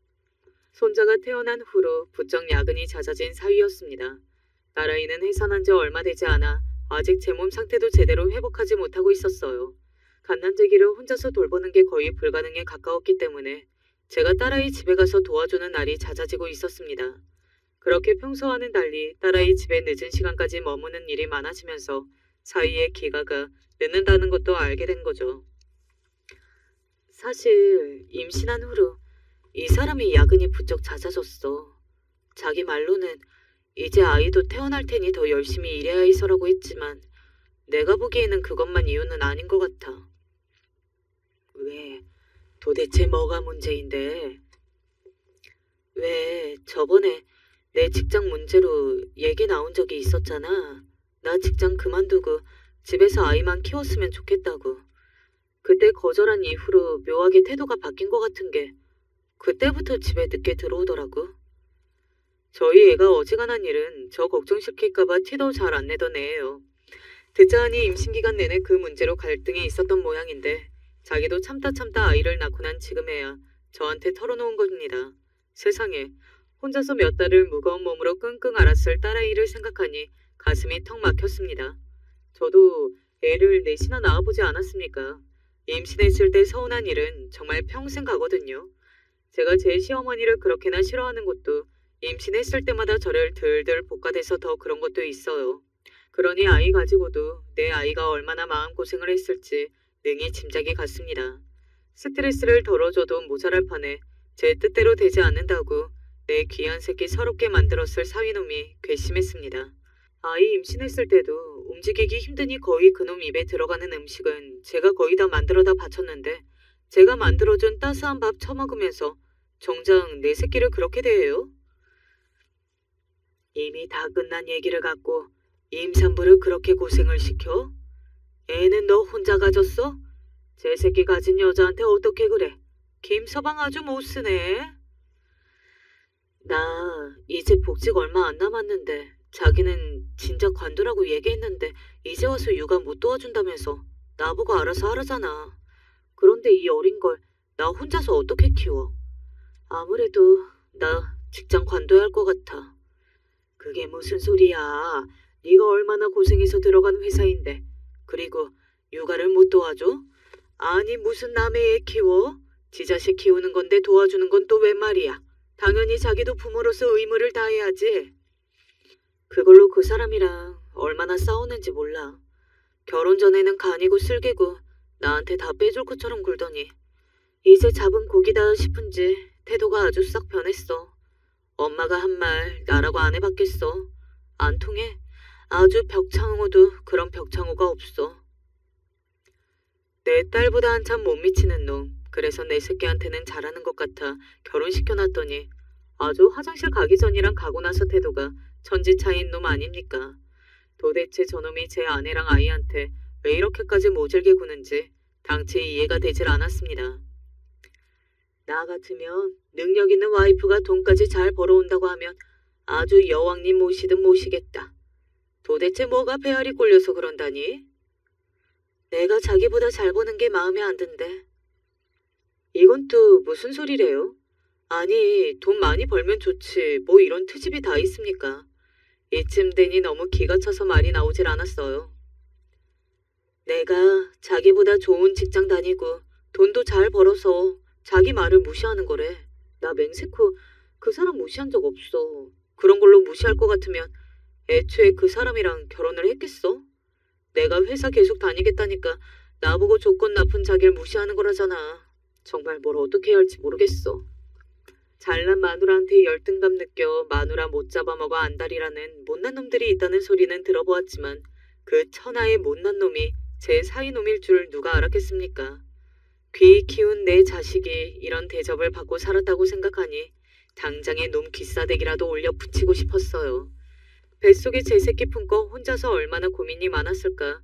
[SPEAKER 1] 손자가 태어난 후로 부쩍 야근이 잦아진 사위였습니다. 딸아이는 해산한 지 얼마 되지 않아 아직 제 몸 상태도 제대로 회복하지 못하고 있었어요. 갓난제기를 혼자서 돌보는 게 거의 불가능에 가까웠기 때문에 제가 딸아이 집에 가서 도와주는 날이 잦아지고 있었습니다. 그렇게 평소와는 달리 딸아이 집에 늦은 시간까지 머무는 일이 많아지면서 사위의 기가가 늦는다는 것도 알게 된 거죠. 사실 임신한 후로 이 사람이 야근이 부쩍 잦아졌어. 자기 말로는 이제 아이도 태어날 테니 더 열심히 일해야 해서라고 했지만 내가 보기에는 그것만 이유는 아닌 것 같아. 왜? 도대체 뭐가 문제인데? 왜 저번에 내 직장 문제로 얘기 나온 적이 있었잖아. 나 직장 그만두고 집에서 아이만 키웠으면 좋겠다고. 그때 거절한 이후로 묘하게 태도가 바뀐 것 같은 게 그때부터 집에 늦게 들어오더라고. 저희 애가 어지간한 일은 저 걱정시킬까봐 티도 잘 안 내던 애예요. 듣자 하니 임신기간 내내 그 문제로 갈등이 있었던 모양인데 자기도 참다 아이를 낳고 난 지금에야 저한테 털어놓은 겁니다. 세상에 혼자서 몇 달을 무거운 몸으로 끙끙 앓았을 딸아이를 생각하니 가슴이 턱 막혔습니다. 저도 애를 넷이나 낳아보지 않았습니까? 임신했을 때 서운한 일은 정말 평생 가거든요. 제가 제 시어머니를 그렇게나 싫어하는 것도 임신했을 때마다 저를 들들 볶아대서 더 그런 것도 있어요. 그러니 아이 가지고도 내 아이가 얼마나 마음고생을 했을지 능히 짐작이 갔습니다. 스트레스를 덜어줘도 모자랄 판에 제 뜻대로 되지 않는다고 내 귀한 새끼 서럽게 만들었을 사위놈이 괘씸했습니다. 아이 임신했을 때도 움직이기 힘드니 거의 그놈 입에 들어가는 음식은 제가 거의 다 만들어다 바쳤는데 제가 만들어준 따스한 밥 처먹으면서 정작 내 새끼를 그렇게 대해요? 이미 다 끝난 얘기를 갖고 임산부를 그렇게 고생을 시켜? 애는 너 혼자 가졌어? 제 새끼 가진 여자한테 어떻게 그래? 김서방 아주 못쓰네. 나 이제 복직 얼마 안 남았는데 자기는 진작 관두라고 얘기했는데 이제 와서 육아 못 도와준다면서 나보고 알아서 하라잖아. 그런데 이 어린 걸 나 혼자서 어떻게 키워? 아무래도 나 직장 관둬야 할 것 같아. 그게 무슨 소리야. 네가 얼마나 고생해서 들어간 회사인데. 그리고 육아를 못 도와줘? 아니 무슨 남의 애 키워? 지 자식 키우는 건데 도와주는 건 또 웬 말이야. 당연히 자기도 부모로서 의무를 다해야지. 그걸로 그 사람이랑 얼마나 싸우는지 몰라.
[SPEAKER 2] 결혼 전에는 간이고 쓸개고 나한테 다 빼줄 것처럼 굴더니 이제 잡은 고기다 싶은지 태도가 아주 싹 변했어. 엄마가 한 말 나라고 안 해봤겠어. 안 통해. 아주 벽창호도 그런 벽창호가 없어. 내 딸보다 한참 못 미치는 놈. 그래서 내 새끼한테는 잘하는 것 같아 결혼시켜놨더니 아주 화장실 가기 전이랑 가고 나서 태도가 천지 차이인 놈 아닙니까? 도대체 저놈이 제 아내랑 아이한테 왜 이렇게까지 모질게 구는지 당최 이해가 되질 않았습니다. 나 같으면 능력 있는 와이프가 돈까지 잘 벌어온다고 하면 아주 여왕님 모시든 모시겠다. 도대체 뭐가 배알이 꼴려서 그런다니? 내가 자기보다 잘 버는 게 마음에 안 든대. 이건 또 무슨 소리래요? 아니, 돈 많이 벌면 좋지. 뭐 이런 트집이 다 있습니까? 이쯤 되니 너무 기가 차서 말이 나오질 않았어요. 내가 자기보다 좋은 직장 다니고 돈도 잘 벌어서 자기 말을 무시하는 거래. 나 맹세코 그 사람 무시한 적 없어. 그런 걸로 무시할 것 같으면 애초에 그 사람이랑 결혼을 했겠어? 내가 회사 계속 다니겠다니까 나보고 조건 나쁜 자기를 무시하는 거라잖아. 정말 뭘 어떻게 해야 할지 모르겠어. 잘난 마누라한테 열등감 느껴 마누라 못 잡아먹어 안달이라는 못난 놈들이 있다는 소리는 들어보았지만 그 천하의 못난 놈이 제 사이놈일 줄 누가 알았겠습니까? 귀 키운 내 자식이 이런 대접을 받고 살았다고 생각하니 당장에 놈 귀싸대기라도 올려 붙이고 싶었어요. 뱃속에 제 새끼 품고 혼자서 얼마나 고민이 많았을까.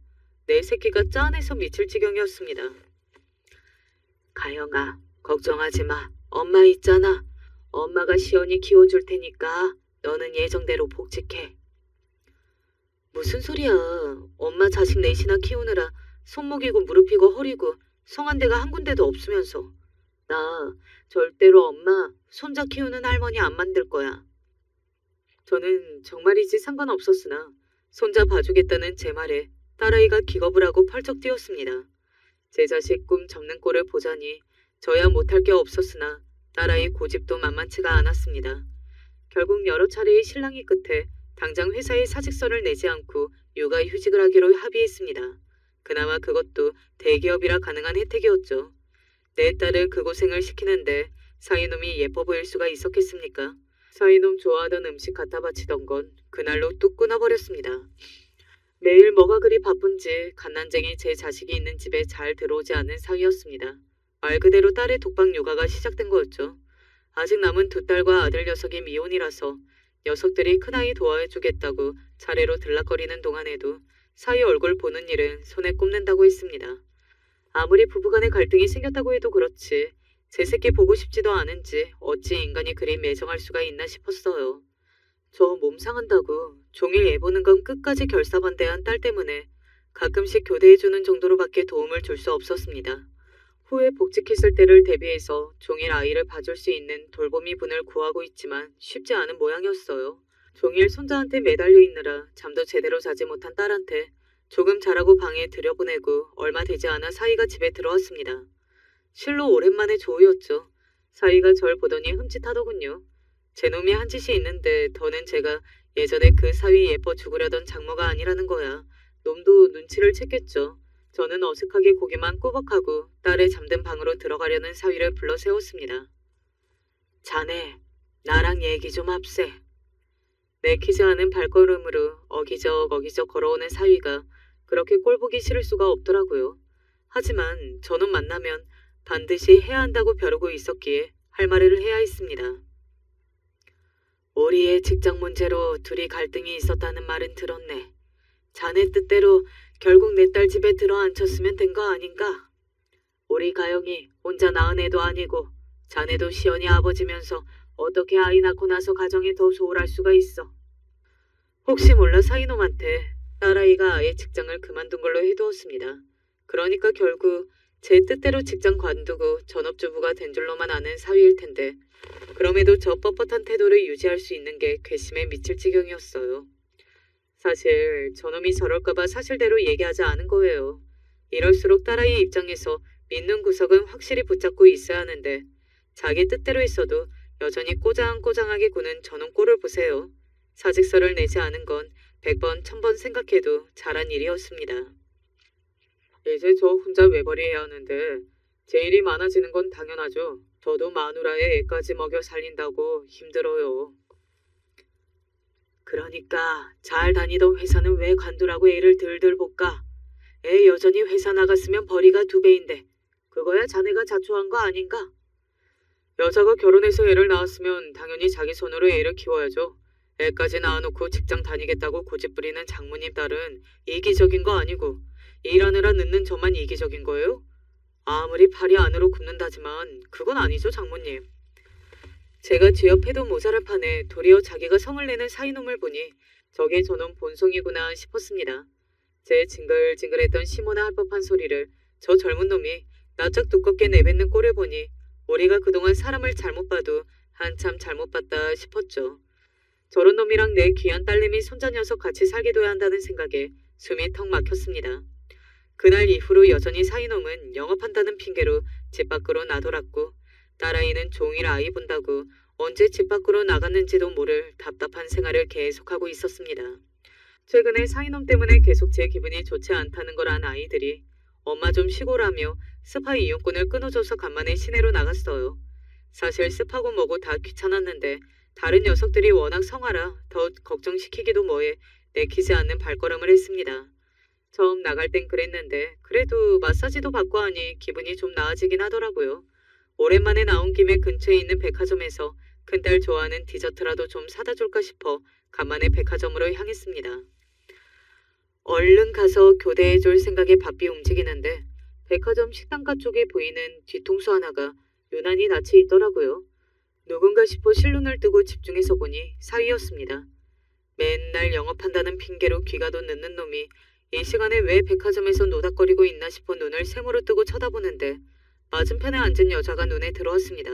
[SPEAKER 2] 내 새끼가 짠해서 미칠 지경이었습니다. 가영아, 걱정하지 마. 엄마 있잖아. 엄마가 시원히 키워줄 테니까 너는 예정대로 복직해. 무슨 소리야. 엄마 자식 넷이나 키우느라 손목이고 무릎이고 허리고 성한 데가 한 군데도 없으면서. 나 절대로 엄마 손자 키우는 할머니 안 만들 거야. 저는 정말이지 상관없었으나 손자 봐주겠다는 제 말에 딸아이가 기겁을 하고 펄쩍 뛰었습니다. 제 자식 꿈 접는 꼴을 보자니 저야 못할 게 없었으나 딸아이 고집도 만만치가 않았습니다. 결국 여러 차례의 실랑이 끝에 당장 회사에 사직서를 내지 않고 육아휴직을 하기로 합의했습니다. 그나마 그것도 대기업이라 가능한 혜택이었죠. 내 딸을 그 고생을 시키는데 사이놈이 예뻐 보일 수가 있었겠습니까? 사이놈 좋아하던 음식 갖다 바치던 건 그날로 뚝 끊어버렸습니다. 매일 뭐가 그리 바쁜지 갓난쟁이 제 자식이 있는 집에 잘 들어오지 않는 사이였습니다. 말 그대로 딸의 독박 육아가 시작된 거였죠. 아직 남은 두 딸과 아들 녀석이 미혼이라서 녀석들이 큰아이 도와주겠다고 차례로 들락거리는 동안에도 사이 얼굴 보는 일은 손에 꼽는다고 했습니다. 아무리 부부간에 갈등이 생겼다고 해도 그렇지 제 새끼 보고 싶지도 않은지 어찌 인간이 그리 매정할 수가 있나 싶었어요. 저 몸 상한다고 종일 애 보는 건 끝까지 결사반대한 딸 때문에 가끔씩 교대해주는 정도로밖에 도움을 줄 수 없었습니다. 후에 복직했을 때를 대비해서 종일 아이를 봐줄 수 있는 돌보미 분을 구하고 있지만 쉽지 않은 모양이었어요. 종일 손자한테 매달려 있느라 잠도 제대로 자지 못한 딸한테 조금 자라고 방에 들여보내고 얼마 되지 않아 사위가 집에 들어왔습니다. 실로 오랜만에 조우였죠. 사위가 절 보더니 흠칫하더군요. 제 놈이 한 짓이 있는데 더는 제가 예전에 그 사위 예뻐 죽으려던 장모가 아니라는 거야. 놈도 눈치를 챘겠죠. 저는 어색하게 고개만 꾸벅하고 딸의 잠든 방으로 들어가려는 사위를 불러 세웠습니다. 자네, 나랑 얘기 좀 합세. 내키지 않은 발걸음으로 어기적 걸어오는 사위가 그렇게 꼴보기 싫을 수가 없더라고요. 하지만 저놈 만나면 반드시 해야 한다고 벼르고 있었기에 할 말을 해야 했습니다. 우리의 직장 문제로 둘이 갈등이 있었다는 말은 들었네. 자네 뜻대로 결국 내 딸 집에 들어앉혔으면 된 거 아닌가? 우리 가영이 혼자 낳은 애도 아니고 자네도 시연이 아버지면서 어떻게 아이 낳고 나서 가정이 더 소홀할 수가 있어. 혹시 몰라 사이놈한테 딸아이가 아예 직장을 그만둔 걸로 해두었습니다. 그러니까 결국 제 뜻대로 직장 관두고 전업주부가 된 줄로만 아는 사위일 텐데 그럼에도 저 뻣뻣한 태도를 유지할 수 있는 게 괘씸에 미칠 지경이었어요. 사실 저놈이 저럴까봐 사실대로 얘기하지 않은 거예요. 이럴수록 딸아이 입장에서 믿는 구석은 확실히 붙잡고 있어야 하는데 자기 뜻대로 했어도 여전히 꼬장꼬장하게 구는 저놈 꼴을 보세요. 사직서를 내지 않은 건 100번 1000번 생각해도 잘한 일이었습니다.
[SPEAKER 1] 이제 저 혼자 외벌이해야 하는데 제 일이 많아지는 건 당연하죠. 저도 마누라의 애까지 먹여 살린다고 힘들어요.
[SPEAKER 2] 그러니까 잘 다니던 회사는 왜 관두라고 애를 들들 볶아? 애 여전히 회사 나갔으면 벌이가 2배인데 그거야 자네가 자초한 거 아닌가?
[SPEAKER 1] 여자가 결혼해서 애를 낳았으면 당연히 자기 손으로 애를 키워야죠. 애까지 낳아놓고 직장 다니겠다고 고집부리는 장모님 딸은 이기적인 거 아니고 일하느라 늦는 저만 이기적인 거예요? 아무리 팔이 안으로 굽는다지만 그건 아니죠, 장모님. 제가 쥐옆에도 모자를 파네 도리어 자기가 성을 내는 사이놈을 보니 저게 저놈 본성이구나 싶었습니다. 제 징글징글했던 시모나 할 법한 소리를 저 젊은 놈이 낯짝 두껍게 내뱉는 꼴을 보니 우리가 그동안 사람을 잘못 봐도 한참 잘못 봤다 싶었죠. 저런 놈이랑 내 귀한 딸내미 손자 녀석 같이 살게 둬야 한다는 생각에 숨이 턱 막혔습니다. 그날 이후로 여전히 사이놈은 영업한다는 핑계로 집 밖으로 나돌았고 딸아이는 종일 아이 본다고 언제 집 밖으로 나갔는지도 모를 답답한 생활을 계속하고 있었습니다. 최근에 사이놈 때문에 계속 제 기분이 좋지 않다는 걸 안 아이들이 엄마 좀 쉬고라며 스파 이용권을 끊어줘서 간만에 시내로 나갔어요. 사실 습하고 뭐고 다 귀찮았는데 다른 녀석들이 워낙 성하라 더 걱정시키기도 뭐해 내키지 않는 발걸음을 했습니다. 처음 나갈 땐 그랬는데 그래도 마사지도 받고 하니 기분이 좀 나아지긴 하더라고요. 오랜만에 나온 김에 근처에 있는 백화점에서 큰딸 좋아하는 디저트라도 좀 사다 줄까 싶어 간만에 백화점으로 향했습니다. 얼른 가서 교대해 줄 생각에 바삐 움직이는데 백화점 식당가 쪽에 보이는 뒤통수 하나가 유난히 낯이 있더라고요. 누군가 싶어 실눈을 뜨고 집중해서 보니 사위였습니다. 맨날 영업한다는 핑계로 귀가도 늦는 놈이 이 시간에 왜 백화점에서 노닥거리고 있나 싶어 눈을 세모로 뜨고 쳐다보는데 맞은편에 앉은 여자가 눈에 들어왔습니다.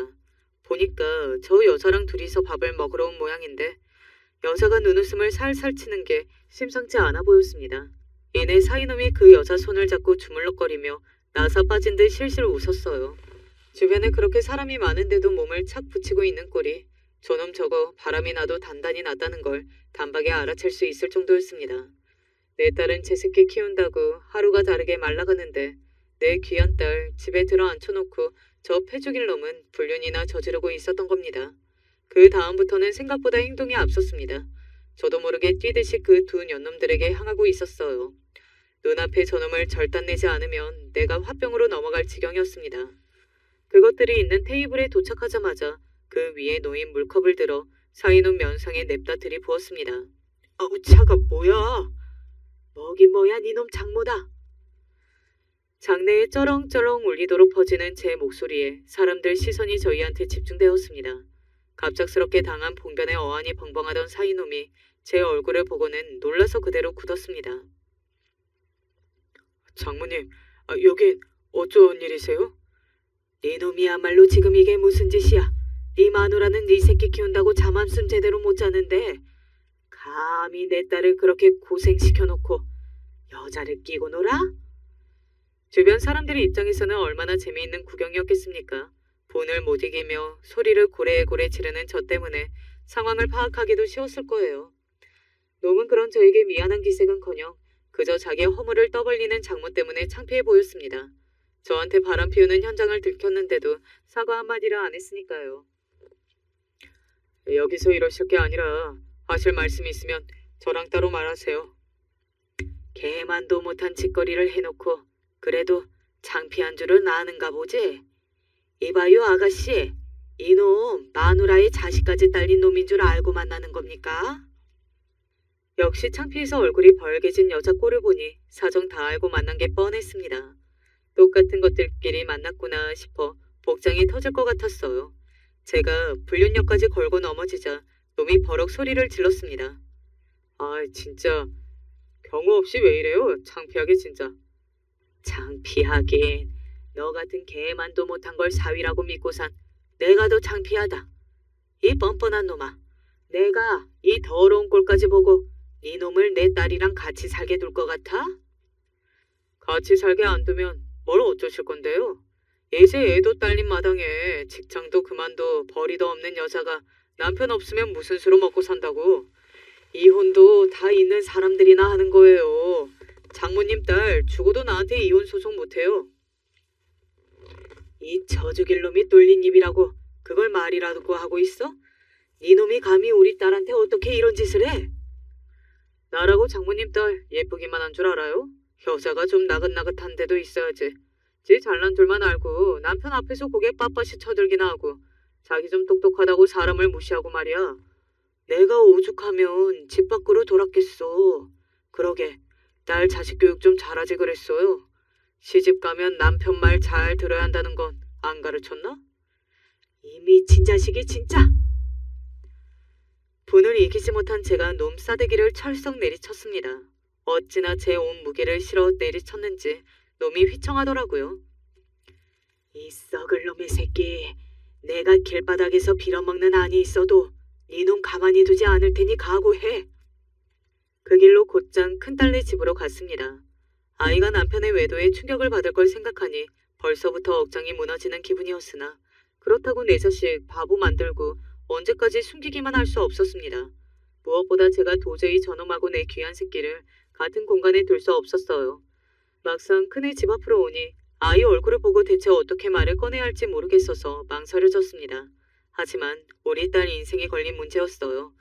[SPEAKER 1] 보니까 저 여자랑 둘이서 밥을 먹으러 온 모양인데 여자가 눈웃음을 살살 치는 게 심상치 않아 보였습니다. 이내 사이놈이 그 여자 손을 잡고 주물럭거리며 나사 빠진 듯 실실 웃었어요. 주변에 그렇게 사람이 많은데도 몸을 착 붙이고 있는 꼴이 저놈 저거 바람이 나도 단단히 났다는 걸 단박에 알아챌 수 있을 정도였습니다. 내 딸은 제 새끼 키운다고 하루가 다르게 말라가는데 내 귀한 딸 집에 들어 앉혀놓고 저 패죽일 놈은 불륜이나 저지르고 있었던 겁니다. 그 다음부터는 생각보다 행동이 앞섰습니다. 저도 모르게 뛰듯이 그 두 년놈들에게 향하고 있었어요. 눈앞에 저놈을 절단내지 않으면 내가 화병으로 넘어갈 지경이었습니다. 그것들이 있는 테이블에 도착하자마자 그 위에 놓인 물컵을 들어 사이놈 면상에 냅다 들이부었습니다. 아우 차가 뭐야? 뭐긴 뭐야 니놈 장모다. 장내에 쩌렁쩌렁 울리도록 퍼지는 제 목소리에 사람들 시선이 저희한테 집중되었습니다. 갑작스럽게 당한 봉변에 어안이 벙벙하던 사이놈이 제 얼굴을 보고는 놀라서 그대로 굳었습니다. 장모님, 여긴 어쩐 일이세요? 니놈이야말로 지금 이게 무슨 짓이야? 네 마누라는 네 새끼 키운다고 잠 한숨 제대로 못 자는데 감히 내 딸을 그렇게 고생시켜놓고 여자를 끼고 놀아? 주변 사람들의 입장에서는 얼마나 재미있는 구경이었겠습니까? 본을 못 이기며 소리를 고래고래 지르는 저 때문에 상황을 파악하기도 쉬웠을 거예요. 놈은 그런 저에게 미안한 기색은커녕 그저 자기의 허물을 떠벌리는 장모 때문에 창피해 보였습니다. 저한테 바람 피우는 현장을 들켰는데도 사과 한마디를 안 했으니까요. 여기서 이러실 게 아니라 하실 말씀이 있으면 저랑 따로 말하세요. 개만도 못한 짓거리를 해놓고 그래도 창피한 줄은 아는가 보지? 이봐요 아가씨, 이놈 마누라의 자식까지 딸린 놈인 줄 알고 만나는 겁니까? 역시 창피해서 얼굴이 벌개진 여자 꼴을 보니 사정 다 알고 만난 게 뻔했습니다. 똑같은 것들끼리 만났구나 싶어 복장이 터질 것 같았어요. 제가 불륜역까지 걸고 넘어지자 놈이 버럭 소리를 질렀습니다. 아 진짜 경우 없이 왜 이래요? 창피하게 진짜. 창피하긴 너 같은 개만도 못한 걸 사위라고 믿고 산 내가 더 창피하다. 이 뻔뻔한 놈아, 내가 이 더러운 꼴까지 보고 네 놈을 내 딸이랑 같이 살게 둘 것 같아? 같이 살게 안 두면 뭘 어쩌실 건데요? 이제 애도 딸린 마당에 직장도 그만둬 벌이도 없는 여자가 남편 없으면 무슨 수로 먹고 산다고. 이혼도 다 있는 사람들이나 하는 거예요. 장모님 딸 죽어도 나한테 이혼 소송 못해요.
[SPEAKER 2] 이 저죽일 놈이 뚫린 입이라고 그걸 말이라고 하고 있어? 네 놈이 감히 우리 딸한테 어떻게 이런 짓을 해?
[SPEAKER 1] 나라고 장모님 딸 예쁘기만 한 줄 알아요? 여자가 좀 나긋나긋한 데도 있어야지. 지 잘난 줄만 알고 남편 앞에서 고개 빳빳이 쳐들기나 하고 자기 좀 똑똑하다고 사람을 무시하고 말이야.
[SPEAKER 2] 내가 오죽하면 집 밖으로 돌았겠어. 그러게
[SPEAKER 1] 딸 자식 교육 좀 잘하지 그랬어요. 시집 가면 남편 말 잘 들어야 한다는 건 안 가르쳤나?
[SPEAKER 2] 이 미친 자식이 진짜.
[SPEAKER 1] 분을 이기지 못한 제가 놈 싸대기를 철썩 내리쳤습니다. 어찌나 제 온 무게를 실어 내리쳤는지 놈이 휘청하더라고요.
[SPEAKER 2] 이 썩을 놈의 새끼. 내가 길바닥에서 빌어먹는 안이 있어도 네 놈 가만히 두지 않을 테니 각오해.
[SPEAKER 1] 그 길로 곧장 큰딸네 집으로 갔습니다. 아이가 남편의 외도에 충격을 받을 걸 생각하니 벌써부터 억장이 무너지는 기분이었으나 그렇다고 내 자식 바보 만들고 언제까지 숨기기만 할 수 없었습니다. 무엇보다 제가 도저히 저놈하고 내 귀한 새끼를 같은 공간에 둘 수 없었어요. 막상 큰애 집 앞으로 오니 아이 얼굴을 보고 대체 어떻게 말을 꺼내야 할지 모르겠어서 망설여졌습니다. 하지만 우리 딸 인생에 걸린 문제였어요.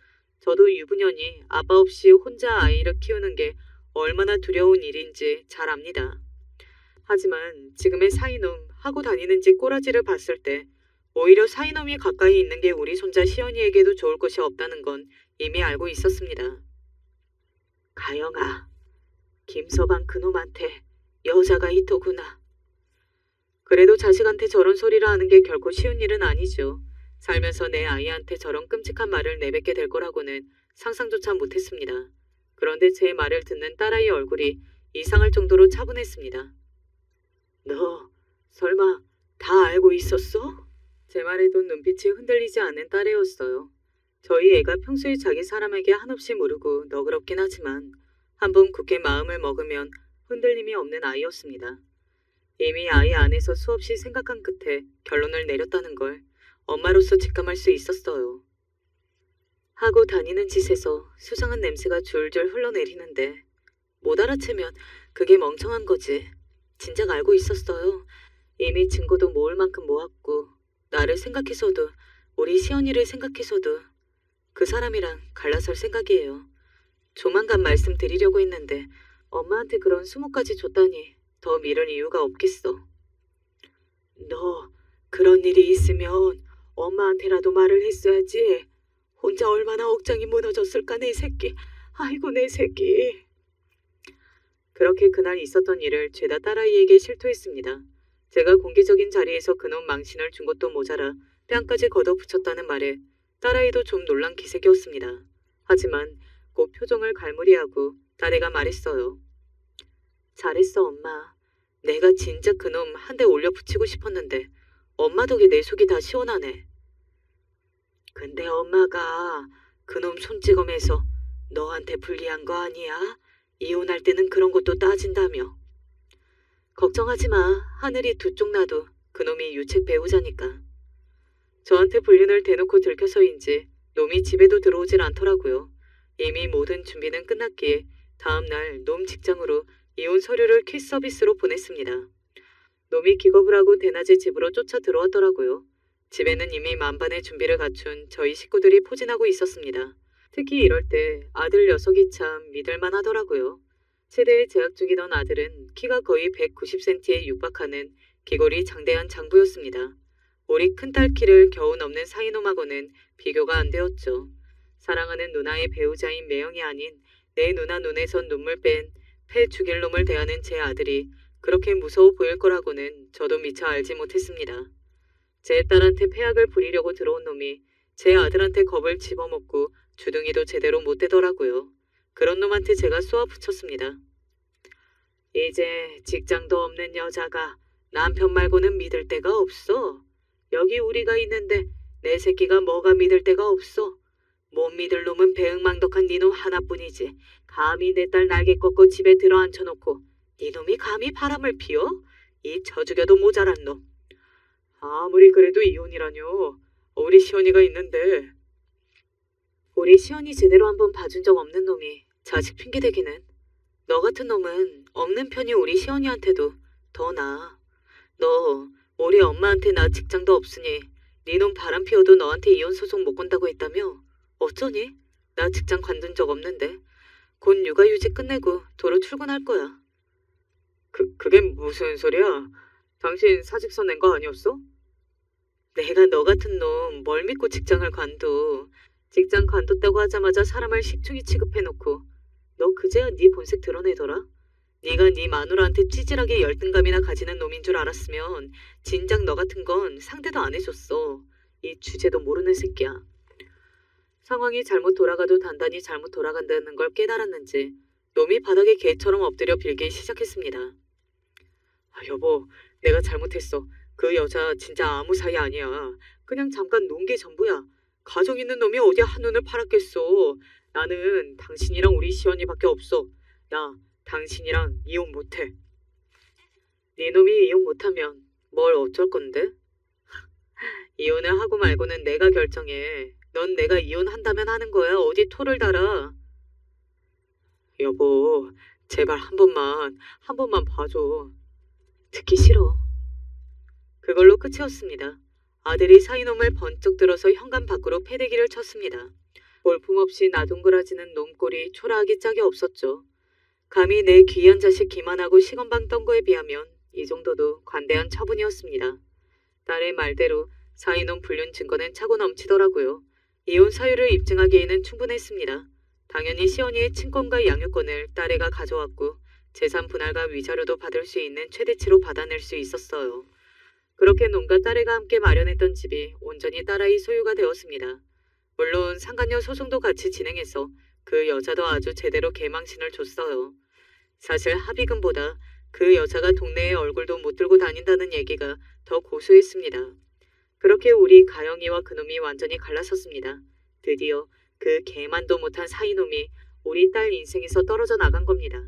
[SPEAKER 1] 저도 유부녀니 아빠 없이 혼자 아이를 키우는 게 얼마나 두려운 일인지 잘 압니다. 하지만 지금의 사이놈 하고 다니는 집 꼬라지를 봤을 때 오히려 사이놈이 가까이 있는 게 우리 손자 시연이에게도 좋을 것이 없다는 건 이미 알고 있었습니다.
[SPEAKER 2] 가영아, 김서방 그놈한테 여자가 있더구나.
[SPEAKER 1] 그래도 자식한테 저런 소리를 하는 게 결코 쉬운 일은 아니죠. 살면서 내 아이한테 저런 끔찍한 말을 내뱉게 될 거라고는 상상조차 못했습니다. 그런데 제 말을 듣는 딸아이 얼굴이 이상할 정도로 차분했습니다.
[SPEAKER 2] 너 설마 다 알고 있었어?
[SPEAKER 1] 제 말에도 눈빛이 흔들리지 않는 딸애였어요. 저희 애가 평소에 자기 사람에게 한없이 무르고 너그럽긴 하지만 한번 굳게 마음을 먹으면 흔들림이 없는 아이였습니다. 이미 아이 안에서 수없이 생각한 끝에 결론을 내렸다는 걸 엄마로서 직감할 수 있었어요. 하고 다니는 짓에서 수상한 냄새가 줄줄 흘러내리는데 못 알아채면 그게 멍청한 거지. 진작 알고 있었어요. 이미 증거도 모을 만큼 모았고 나를 생각해서도 우리 시연이를 생각해서도 그 사람이랑 갈라설 생각이에요. 조만간 말씀드리려고 했는데 엄마한테 그런 수모까지 줬다니 더 미룰 이유가 없겠어.
[SPEAKER 2] 너 그런 일이 있으면 엄마한테라도 말을 했어야지. 혼자 얼마나 억장이 무너졌을까 내 새끼. 아이고 내 새끼.
[SPEAKER 1] 그렇게 그날 있었던 일을 죄다 딸아이에게 실토했습니다. 제가 공개적인 자리에서 그놈 망신을 준 것도 모자라 뺨까지 걷어붙였다는 말에 딸아이도 좀 놀란 기색이었습니다. 하지만 곧 표정을 갈무리하고 딸애가 말했어요. 잘했어 엄마. 내가 진짜 그놈 한 대 올려 붙이고 싶었는데 엄마 덕에 내 속이 다 시원하네.
[SPEAKER 2] 근데 엄마가 그놈 손찌검에서 너한테 불리한 거 아니야? 이혼할 때는 그런 것도 따진다며.
[SPEAKER 1] 걱정하지 마. 하늘이 두 쪽 나도 그놈이 유책 배우자니까. 저한테 불륜을 대놓고 들켜서인지 놈이 집에도 들어오질 않더라고요. 이미 모든 준비는 끝났기에 다음날 놈 직장으로 이혼 서류를 퀴 서비스로 보냈습니다. 놈이 기겁을 하고 대낮에 집으로 쫓아 들어왔더라고요. 집에는 이미 만반의 준비를 갖춘 저희 식구들이 포진하고 있었습니다. 특히 이럴 때 아들 녀석이 참 믿을만 하더라고요. 세대에 재학 중이던 아들은 키가 거의 190cm에 육박하는 귀걸이 장대한 장부였습니다. 우리 큰딸 키를 겨우 넘는 사이놈하고는 비교가 안 되었죠. 사랑하는 누나의 배우자인 매형이 아닌 내 누나 눈에선 눈물 뺀 패 죽일 놈을 대하는 제 아들이 그렇게 무서워 보일 거라고는 저도 미처 알지 못했습니다. 제 딸한테 패악을 부리려고 들어온 놈이 제 아들한테 겁을 집어먹고 주둥이도 제대로 못 대더라고요. 그런 놈한테 제가 쏘아붙였습니다.
[SPEAKER 2] 이제 직장도 없는 여자가 남편 말고는 믿을 데가 없어. 여기 우리가 있는데 내 새끼가 뭐가 믿을 데가 없어. 못 믿을 놈은 배응망덕한 니놈 하나뿐이지. 감히 내 딸 날개 꺾고 집에 들어앉혀놓고 니놈이 감히 바람을 피워? 이 저죽여도 모자란 놈.
[SPEAKER 1] 아무리 그래도 이혼이라뇨. 우리 시연이가 있는데. 우리 시연이 제대로 한번 봐준 적 없는 놈이 자식 핑계대기는.
[SPEAKER 2] 너 같은 놈은 없는 편이 우리 시연이한테도 더 나아. 너 우리 엄마한테 나 직장도 없으니 네 놈 바람 피워도 너한테 이혼 소송 못 건다고 했다며? 어쩌니? 나 직장 관둔 적 없는데. 곧 육아휴직 끝내고 도로 출근할 거야.
[SPEAKER 1] 그게 무슨 소리야? 당신 사직서 낸 거 아니었어?
[SPEAKER 2] 내가 너 같은 놈 뭘 믿고 직장을 관둬. 직장 관뒀다고 하자마자 사람을 식충이 취급해놓고 너 그제야 네 본색 드러내더라. 네가 네 마누라한테 찌질하게 열등감이나 가지는 놈인 줄 알았으면 진작 너 같은 건 상대도 안 해줬어. 이 주제도 모르는 새끼야. 상황이 잘못 돌아가도 단단히 잘못 돌아간다는 걸 깨달았는지 놈이 바닥에 개처럼 엎드려 빌기 시작했습니다.
[SPEAKER 1] 여보, 내가 잘못했어. 그 여자 진짜 아무 사이 아니야. 그냥 잠깐 논 게 전부야. 가정 있는 놈이 어디 한눈을 팔았겠어. 나는 당신이랑 우리 시연이밖에 없어. 나 당신이랑 이혼 못해.
[SPEAKER 2] 네 놈이 이혼 못하면 뭘 어쩔 건데? 이혼을 하고 말고는 내가 결정해. 넌 내가 이혼한다면 하는 거야. 어디 토를 달아.
[SPEAKER 1] 여보, 제발 한 번만 봐줘.
[SPEAKER 2] 듣기 싫어. 그걸로 끝이었습니다. 아들이 사이놈을 번쩍 들어서 현관 밖으로 패대기를 쳤습니다. 볼품없이 나동그라지는 놈꼴이 초라하기 짝이 없었죠. 감히 내 귀한 자식 기만하고 시건방 떤 거에 비하면 이 정도도 관대한 처분이었습니다. 딸의 말대로 사이놈 불륜 증거는 차고 넘치더라고요. 이혼 사유를 입증하기에는 충분했습니다. 당연히 시연이의 친권과 양육권을 딸애가 가져왔고 재산 분할과 위자료도 받을 수 있는 최대치로 받아낼 수 있었어요. 그렇게 놈과 딸애가 함께 마련했던 집이 온전히 딸아이 소유가 되었습니다. 물론 상간녀 소송도 같이 진행해서 그 여자도 아주 제대로 개망신을 줬어요. 사실 합의금보다 그 여자가 동네에 얼굴도 못 들고 다닌다는 얘기가 더 고소했습니다. 그렇게 우리 가영이와 그놈이 완전히 갈라섰습니다. 드디어 그 개만도 못한 사이놈이 우리 딸 인생에서 떨어져 나간 겁니다.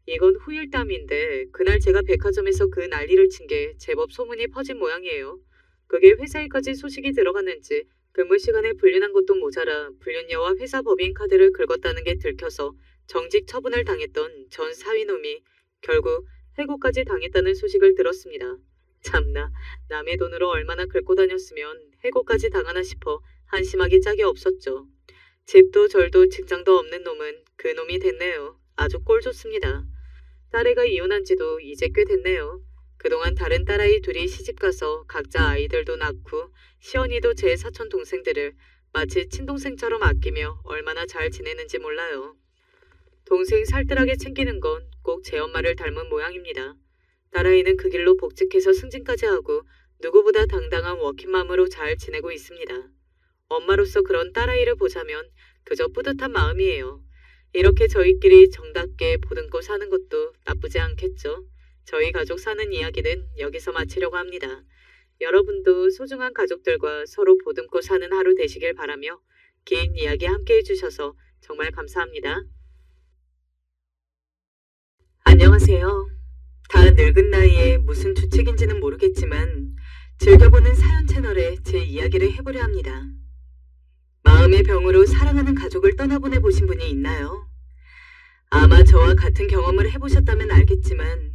[SPEAKER 2] 이건 후일담인데 그날 제가 백화점에서 그 난리를 친 게 제법 소문이 퍼진 모양이에요. 그게 회사에까지 소식이 들어갔는지 근무 시간에 불륜한 것도 모자라 불륜녀와 회사 법인 카드를 긁었다는 게 들켜서 정직 처분을 당했던 전 사위놈이 결국 해고까지 당했다는 소식을 들었습니다. 참나, 남의 돈으로 얼마나 긁고 다녔으면 해고까지 당하나 싶어 한심하기 짝이 없었죠. 집도 절도 직장도 없는 놈은 그 놈이 됐네요. 아주 꼴 좋습니다. 딸애가 이혼한 지도 이제 꽤 됐네요. 그동안 다른 딸아이 둘이 시집가서 각자 아이들도 낳고 시연이도 제 사촌 동생들을 마치 친동생처럼 아끼며 얼마나 잘 지내는지 몰라요. 동생 살뜰하게 챙기는 건 꼭 제 엄마를 닮은 모양입니다. 딸아이는 그 길로 복직해서 승진까지 하고 누구보다 당당한 워킹맘으로 잘 지내고 있습니다. 엄마로서 그런 딸아이를 보자면 그저 뿌듯한 마음이에요. 이렇게 저희끼리 정답게 보듬고 사는 것도 나쁘지 않겠죠. 저희 가족 사는 이야기는 여기서 마치려고 합니다. 여러분도 소중한 가족들과 서로 보듬고 사는 하루 되시길 바라며 긴 이야기 함께 해주셔서 정말 감사합니다. 안녕하세요. 다 늙은 나이에 무슨 주책인지는 모르겠지만 즐겨보는 사연 채널에 제 이야기를 해보려 합니다. 마음의 병으로 사랑하는 가족을 떠나보내 보신 분이 있나요? 아마 저와 같은 경험을 해보셨다면 알겠지만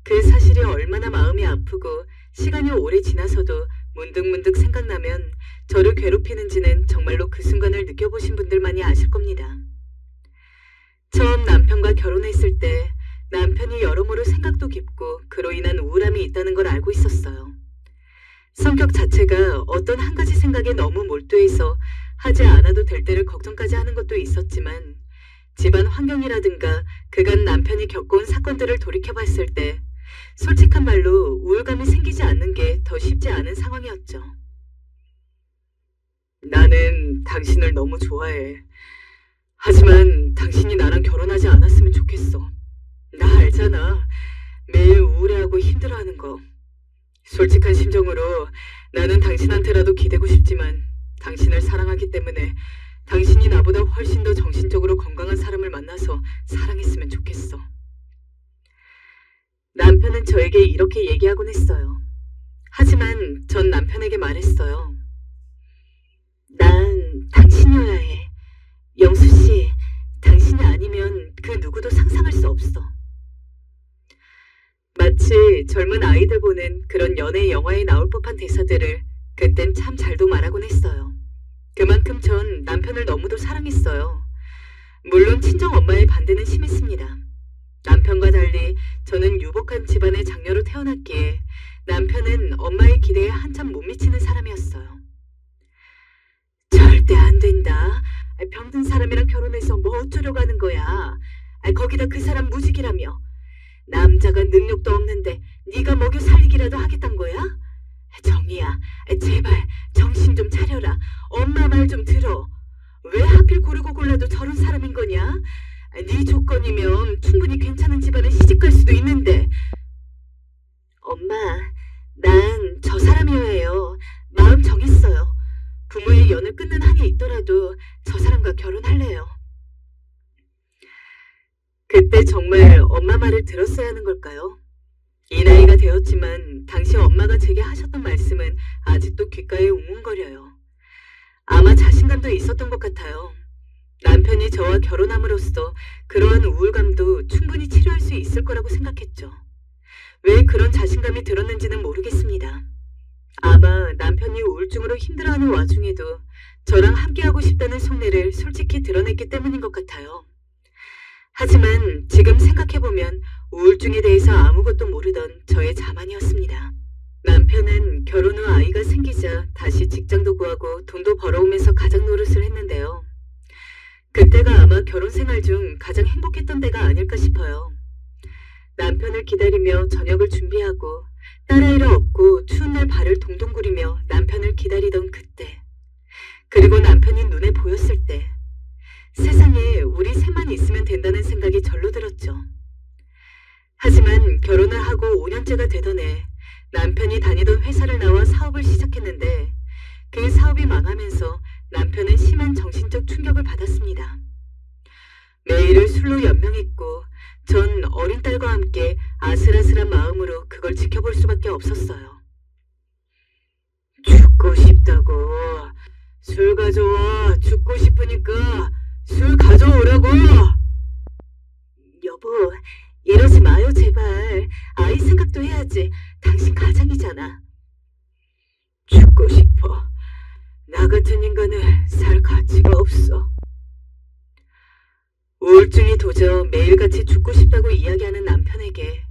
[SPEAKER 2] 그 사실이 얼마나 마음이 아프고 시간이 오래 지나서도 문득문득 생각나면 저를 괴롭히는지는 정말로 그 순간을 느껴보신 분들만이 아실 겁니다. 처음 남편과 결혼했을 때 남편이 여러모로 생각도 깊고 그로 인한 우울함이 있다는 걸 알고 있었어요. 성격 자체가 어떤 한 가지 생각에 너무 몰두해서 하지 않아도 될 때를 걱정까지 하는 것도 있었지만 집안 환경이라든가 그간 남편이 겪어온 사건들을 돌이켜봤을 때 솔직한 말로 우울감이 생기지 않는 게 더 쉽지 않은 상황이었죠. 나는 당신을 너무 좋아해. 하지만 당신이 나랑 결혼하지 않았으면 좋겠어. 나 알잖아. 매일 우울해하고 힘들어하는 거. 솔직한 심정으로 나는 당신한테라도 기대고 싶지만 당신을 사랑하기 때문에 당신이 나보다 훨씬 더 정신적으로 건강한 사람을 만나서 사랑했으면 좋겠어. 남편은 저에게 이렇게 얘기하곤 했어요. 하지만 전 남편에게 말했어요. 난 당신이어야 해. 영수 씨, 당신이 아니면 그 누구도 상상할 수 젊은 아이들 보는 그런 연애 영화에 나올 법한 대사들을 그땐 참 잘도 말하곤 했어요. 그만큼 전 남편을 너무도 사랑했어요. 물론 친정 엄마의 반대는 심했습니다. 남편과 달리 저는 유복한 집안의 장녀로 태어났기에 남편은 엄마의 기대에 한참 못 미치는 사람이었어요. 절대 안 된다. 병든 사람이랑 결혼해서 뭐 어쩌려고 하는 거야. 거기다 그 사람 무직이라며. 남자가 능력도 없는데 네가 먹여 살리기라도 하겠단 거야? 정희야, 제발 정신 좀 차려라. 엄마 말 좀 들어. 왜 하필 고르고 골라도 저런 사람인 거냐? 네 조건이면 충분히 괜찮은 집안에 시집갈 수도 있는데. 엄마, 난 저 사람이어야 해요. 마음 정했어요. 부모의 연을 끊는 한이 있더라도 저 사람과 결혼할래요. 그때 정말 엄마 말을 들었어야 하는 걸까요? 이 나이가 되었지만 당시 엄마가 제게 하셨던 말씀은 아직도 귓가에 웅웅거려요. 아마 자신감도 있었던 것 같아요. 남편이 저와 결혼함으로써 그러한 우울감도 충분히 치료할 수 있을 거라고 생각했죠. 왜 그런 자신감이 들었는지는 모르겠습니다. 아마 남편이 우울증으로 힘들어하는 와중에도 저랑 함께하고 싶다는 속내를 솔직히 드러냈기 때문인 것 같아요. 하지만 지금 생각해보면 우울증에 대해서 아무것도 모르던 저의 자만이었습니다. 남편은 결혼 후 아이가 생기자 다시 직장도 구하고 돈도 벌어오면서 가장 노릇을 했는데요. 그때가 아마 결혼 생활 중 가장 행복했던 때가 아닐까 싶어요. 남편을 기다리며 저녁을 준비하고 딸아이를 업고 추운 날 발을 동동 구리며 남편을 기다리던 그때, 그리고 남편이 눈에 보였을 때 세상에 우리 셋만 있으면 된다는 생각이 절로 들었죠. 하지만 결혼을 하고 5년째가 되던 해 남편이 다니던 회사를 나와 사업을 시작했는데 그 사업이 망하면서 남편은 심한 정신적 충격을 받았습니다. 매일을 술로 연명했고 전 어린 딸과 함께 아슬아슬한 마음으로 그걸 지켜볼 수밖에 없었어요. 죽고 싶다고. 술 가져와. 죽고 싶으니까 술 가져오라고. 여보, 이러지 마요 제발. 아이 생각도 해야지. 당신 가장이잖아. 죽고 싶어. 나 같은 인간을 살 가치가 없어. 우울증이 도져 매일같이 죽고 싶다고 이야기하는 남편에게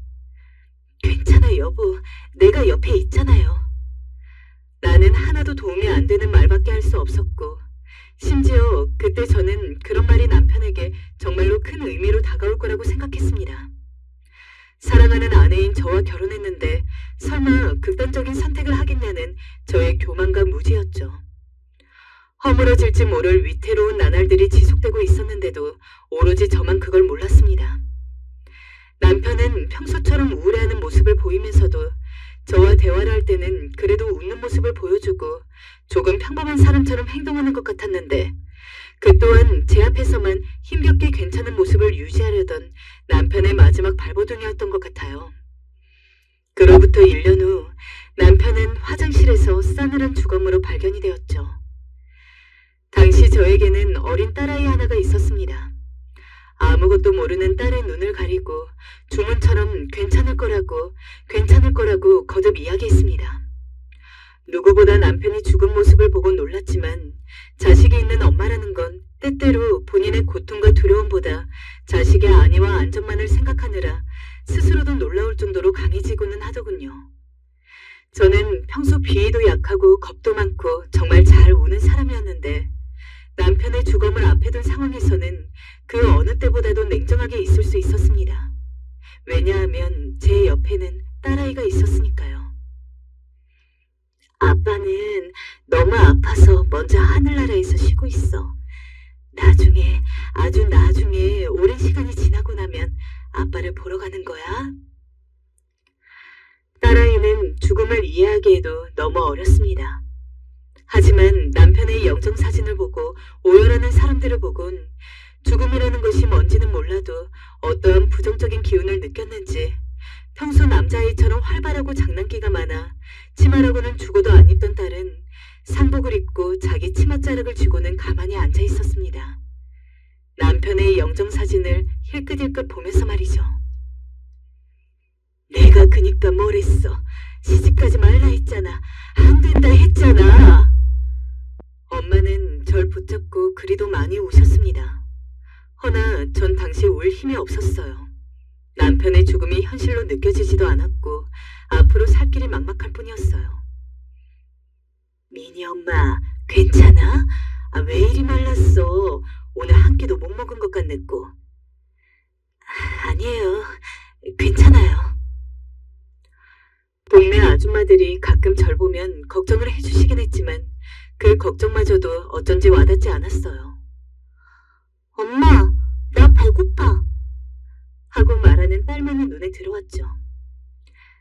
[SPEAKER 2] 괜찮아 여보, 내가 옆에 있잖아요. 나는 하나도 도움이 안 되는 말밖에 할 수 없었고 심지어 그때 저는 그런 말이 남편에게 정말로 큰 의미로 다가올 거라고 생각했습니다. 사랑하는 아내인 저와 결혼했는데 설마 극단적인 선택을 하겠냐는 저의 교만과 무지였죠. 허물어질지 모를 위태로운 나날들이 지속되고 있었는데도 오로지 저만 그걸 몰랐습니다. 남편은 평소처럼 우울해하는 모습을 보이면서도 저와 대화를 할 때는 그래도 웃는 모습을 보여주고 조금 평범한 사람처럼 행동하는 것 같았는데 그 또한 제 앞에서만 힘겹게 괜찮은 모습을 유지하려던 남편의 마지막 발버둥이었던 것 같아요. 그로부터 1년 후 남편은 화장실에서 싸늘한 주검으로 발견이 되었죠. 당시 저에게는 어린 딸아이 하나가 있었습니다. 아무것도 모르는 딸의 눈을 가리고 주문처럼 괜찮을 거라고 거듭 이야기했습니다. 누구보다 남편이 죽은 모습을 보고 놀랐지만 자식이 있는 엄마라는 건 때때로 본인의 고통과 두려움보다 자식의 안위와 안전만을 생각하느라 스스로도 놀라울 정도로 강해지고는 하더군요. 저는 평소 비위도 약하고 겁도 많고 정말 잘 우는 사람이었는데 남편의 주검을 앞에 둔 상황에서는 그 어느 때보다도 냉정하게 있을 수 있었습니다. 왜냐하면 제 옆에는 딸아이가 있었으니까요. 아빠는 너무 아파서 먼저 하늘나라에서 쉬고 있어. 나중에, 아주 나중에 오랜 시간이 지나고 나면 아빠를 보러 가는 거야. 딸아이는 죽음을 이해하기에도 너무 어렸습니다. 하지만 남편의 영정사진을 보고 오열하는 사람들을 보곤 죽음이라는 것이 뭔지는 몰라도 어떠한 부정적인 기운을 느꼈는지 평소 남자아이처럼 활발하고 장난기가 많아 치마라고는 죽어도 안 입던 딸은 상복을 입고 자기 치맛자락을 쥐고는 가만히 앉아 있었습니다. 남편의 영정사진을 힐끗힐끗 보면서 말이죠. 내가 그니까 뭘 했어. 시집가지 말라 했잖아. 안 된다 했잖아. 엄마는 절 붙잡고 그리도 많이 우셨습니다. 허나 전 당시 울 힘이 없었어요. 남편의 죽음이 현실로 느껴지지도 않았고 앞으로 살 길이 막막할 뿐이었어요. 미니 엄마, 괜찮아? 왜 이리 말랐어? 오늘 한 끼도 못 먹은 것 같네고. 아니에요. 괜찮아요. 동네 아줌마들이 가끔 절 보면 걱정을 해주시긴 했지만 그 걱정마저도 어쩐지 와닿지 않았어요. 엄마, 나 배고파. 하고 말하는 딸만은 눈에 들어왔죠.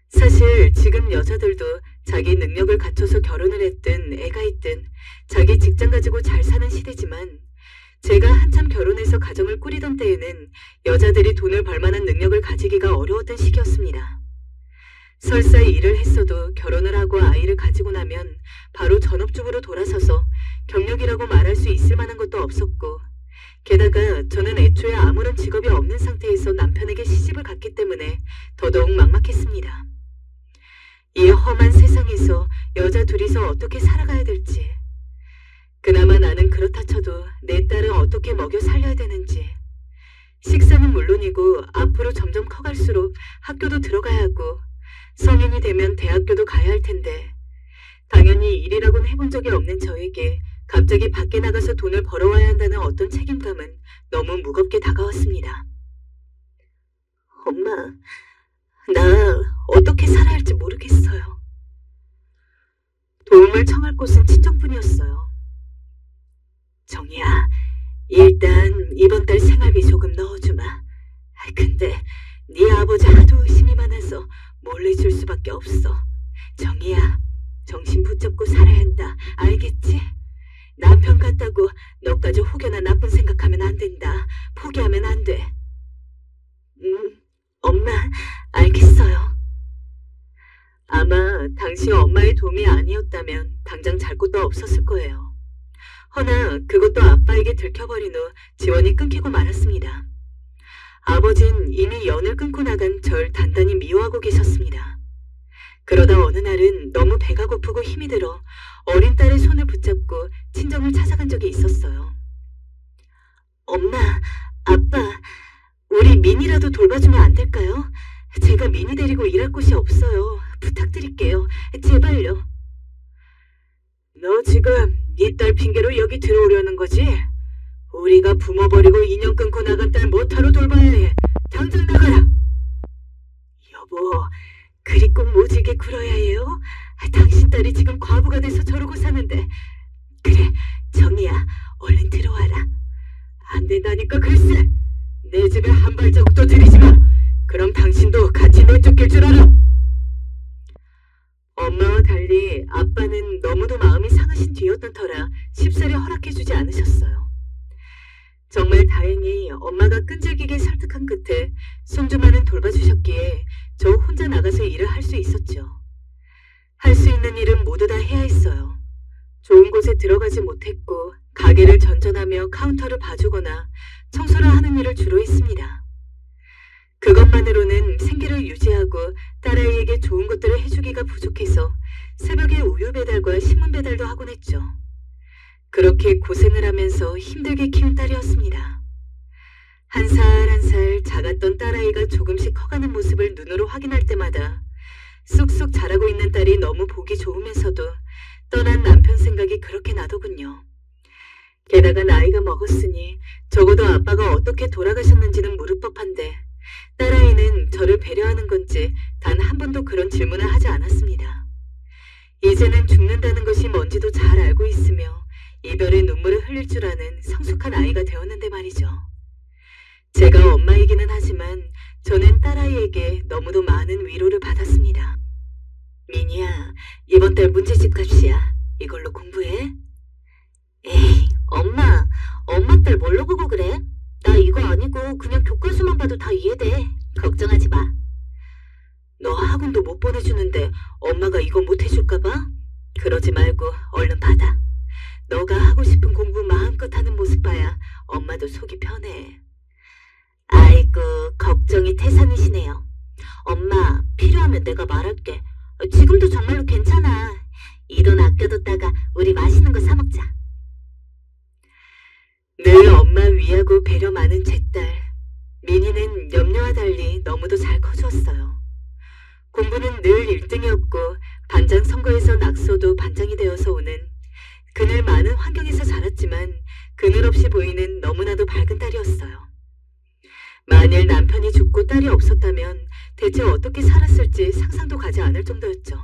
[SPEAKER 2] 사실 지금 여자들도 자기 능력을 갖춰서 결혼을 했든 애가 있든 자기 직장 가지고 잘 사는 시대지만 제가 한참 결혼해서 가정을 꾸리던 때에는 여자들이 돈을 벌 만한 능력을 가지기가 어려웠던 시기였습니다. 설사 일을 했어도 결혼을 하고 아이를 가지고 나면 바로 전업주부로 돌아서서 경력이라고 말할 수 있을 만한 것도 없었고 게다가 저는 애초에 아무런 직업이 없는 상태에서 남편에게 시집을 갔기 때문에 더더욱 막막했습니다. 이 험한 세상에서 여자 둘이서 어떻게 살아가야 될지, 그나마 나는 그렇다 쳐도 내 딸은 어떻게 먹여 살려야 되는지, 식사는 물론이고 앞으로 점점 커갈수록 학교도 들어가야 하고 성인이 되면 대학교도 가야 할 텐데 당연히 일이라고는 해본 적이 없는 저에게 갑자기 밖에 나가서 돈을 벌어와야 한다는 어떤 책임감은 너무 무겁게 다가왔습니다. 엄마, 나 어떻게 살아야 할지 모르겠어요. 도움을 청할 곳은 친정뿐이었어요. 정희야, 일단 이번 달 생활비 조금 넣어주마. 근데 네 아버지 하도 의심이 많아서 몰래 줄 수밖에 없어. 정희야, 정신 붙잡고 살아야 한다. 알겠지? 남편 같다고 너까지 혹여나 나쁜 생각하면 안 된다. 포기하면 안 돼. 엄마, 알겠어요. 아마 당시 엄마의 도움이 아니었다면 당장 잘 곳도 없었을 거예요. 허나 그것도 아빠에게 들켜버린 후 지원이 끊기고 말았습니다. 아버진 이미 연을 끊고 나간 절 단단히 미워하고 계셨습니다. 그러다 어느 날은 너무 배가 고프고 힘이 들어 어린 딸의 손을 붙잡고 친정을 찾아간 적이 있었어요. 엄마, 아빠, 우리 민이라도 돌봐주면 안 될까요? 제가 민이 데리고 일할 곳이 없어요. 부탁드릴게요. 제발요. 너 지금 네 딸 핑계로 여기 들어오려는 거지? 우리가 부모 버리고 인연 끊고 나간 딸 뭐하러 돌봐야 해? 당장 나가라. 여보, 그리 꼭 모질게 굴어야 해요? 당신 딸이 지금 과부가 돼서 저러고 사는데. 그래, 정희야, 얼른 들어와라. 안 된다니까 글쎄. 내 집에 한 발자국도 들이지 마. 그럼 당신도 같이 내쫓길 줄 알아. 엄마와 달리 아빠는 너무도 마음이 상하신 뒤였던 터라 쉽사리 허락해주지 않으셨어요. 정말 다행히 엄마가 끈질기게 설득한 끝에 손주만은 돌봐주셨기에 저 혼자 나가서 일을 할 수 있었죠. 할 수 있는 일은 모두 다 해야 했어요. 좋은 곳에 들어가지 못했고 가게를 전전하며 카운터를 봐주거나 청소를 하는 일을 주로 했습니다. 그것만으로는 생계를 유지하고 딸아이에게 좋은 것들을 해주기가 부족해서 새벽에 우유 배달과 신문 배달도 하곤 했죠. 그렇게 고생을 하면서 힘들게 키운 딸이었습니다. 한 살 한 살 작았던 딸아이가 조금씩 커가는 모습을 눈으로 확인할 때마다 쑥쑥 자라고 있는 딸이 너무 보기 좋으면서도 떠난 남편 생각이 그렇게 나더군요. 게다가 나이가 먹었으니 적어도 아빠가 어떻게 돌아가셨는지는 물을 법한데 딸아이는 저를 배려하는 건지 단 한 번도 그런 질문을 하지 않았습니다. 이제는 죽는다는 것이 뭔지도 잘 알고 있으며 이별의 눈물을 흘릴 줄 아는 성숙한 아이가 되었는데 말이죠. 제가 엄마이기는 하지만 저는 딸아이에게 너무도 많은 위로를 받았습니다. 미니야, 이번 달 문제집 값이야. 이걸로 공부해. 에이, 엄마 딸 뭘로 보고 그래? 나 이거 아니고 그냥 교과서만 봐도 다 이해돼. 걱정하지 마. 너 학원도 못 보내주는데 엄마가 이거 못 해줄까봐? 그러지 말고 얼른 받아. 너가 하고 싶은 공부 마음껏 하는 모습 봐야 엄마도 속이 편해. 아이고, 걱정이 태산이시네요. 엄마, 필요하면 내가 말할게. 지금도 정말로 괜찮아. 이 돈 아껴뒀다가 우리 맛있는 거 사 먹자. 늘 엄마 위하고 배려 많은 제 딸. 민희는 염려와 달리 너무도 잘 커주었어요. 공부는 늘 1등이었고 반장 선거에서 낙서도 반장이 되어서 오는 그늘 많은 환경에서 자랐지만 그늘 없이 보이는 너무나도 밝은 딸이었어요. 만일 남편이 죽고 딸이 없었다면 대체 어떻게 살았을지 상상도 가지 않을 정도였죠.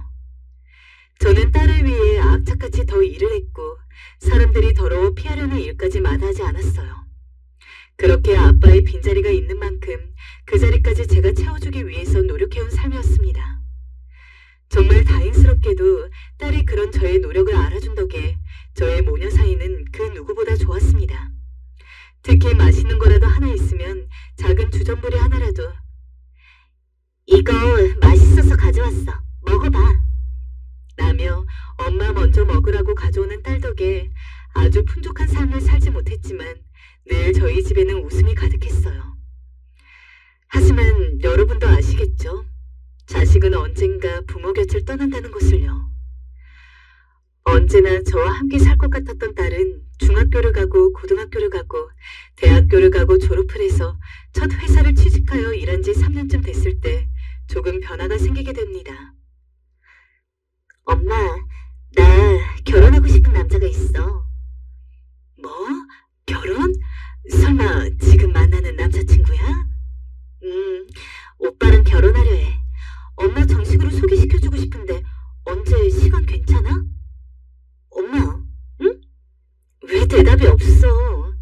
[SPEAKER 2] 저는 딸을 위해 악착같이 더 일을 했고 사람들이 더러워 피하려는 일까지 마다하지 않았어요. 그렇게 아빠의 빈자리가 있는 만큼 그 자리까지 제가 채워주기 위해서 노력해온 삶이었습니다. 정말 다행스럽게도 딸이 그런 저의 노력을 알아준 덕에 저의 모녀 사이는 그 누구보다 좋았습니다. 특히 맛있는 거라도 하나 있으면 작은 주전부리 하나라도 이거 맛있어서 가져왔어. 먹어봐. 라며 엄마 먼저 먹으라고 가져오는 딸 덕에 아주 풍족한 삶을 살지 못했지만 늘 저희 집에는 웃음이 가득했어요. 하지만 여러분도 아시겠죠? 자식은 언젠가 부모 곁을 떠난다는 것을요. 언제나 저와 함께 살 것 같았던 딸은 중학교를 가고 고등학교를 가고 대학교를 가고 졸업을 해서 첫 회사를 취직하여 일한 지 3년쯤 됐을 때 조금 변화가 생기게 됩니다. 엄마, 나 결혼하고 싶은 남자가 있어. 뭐? 결혼? 설마 지금 만나는 남자친구야? 오빠랑 결혼하려 해. 엄마 정식으로 소개시켜주고 싶은데 언제 시간 괜찮아? 엄마, 응? 왜 대답이 없어?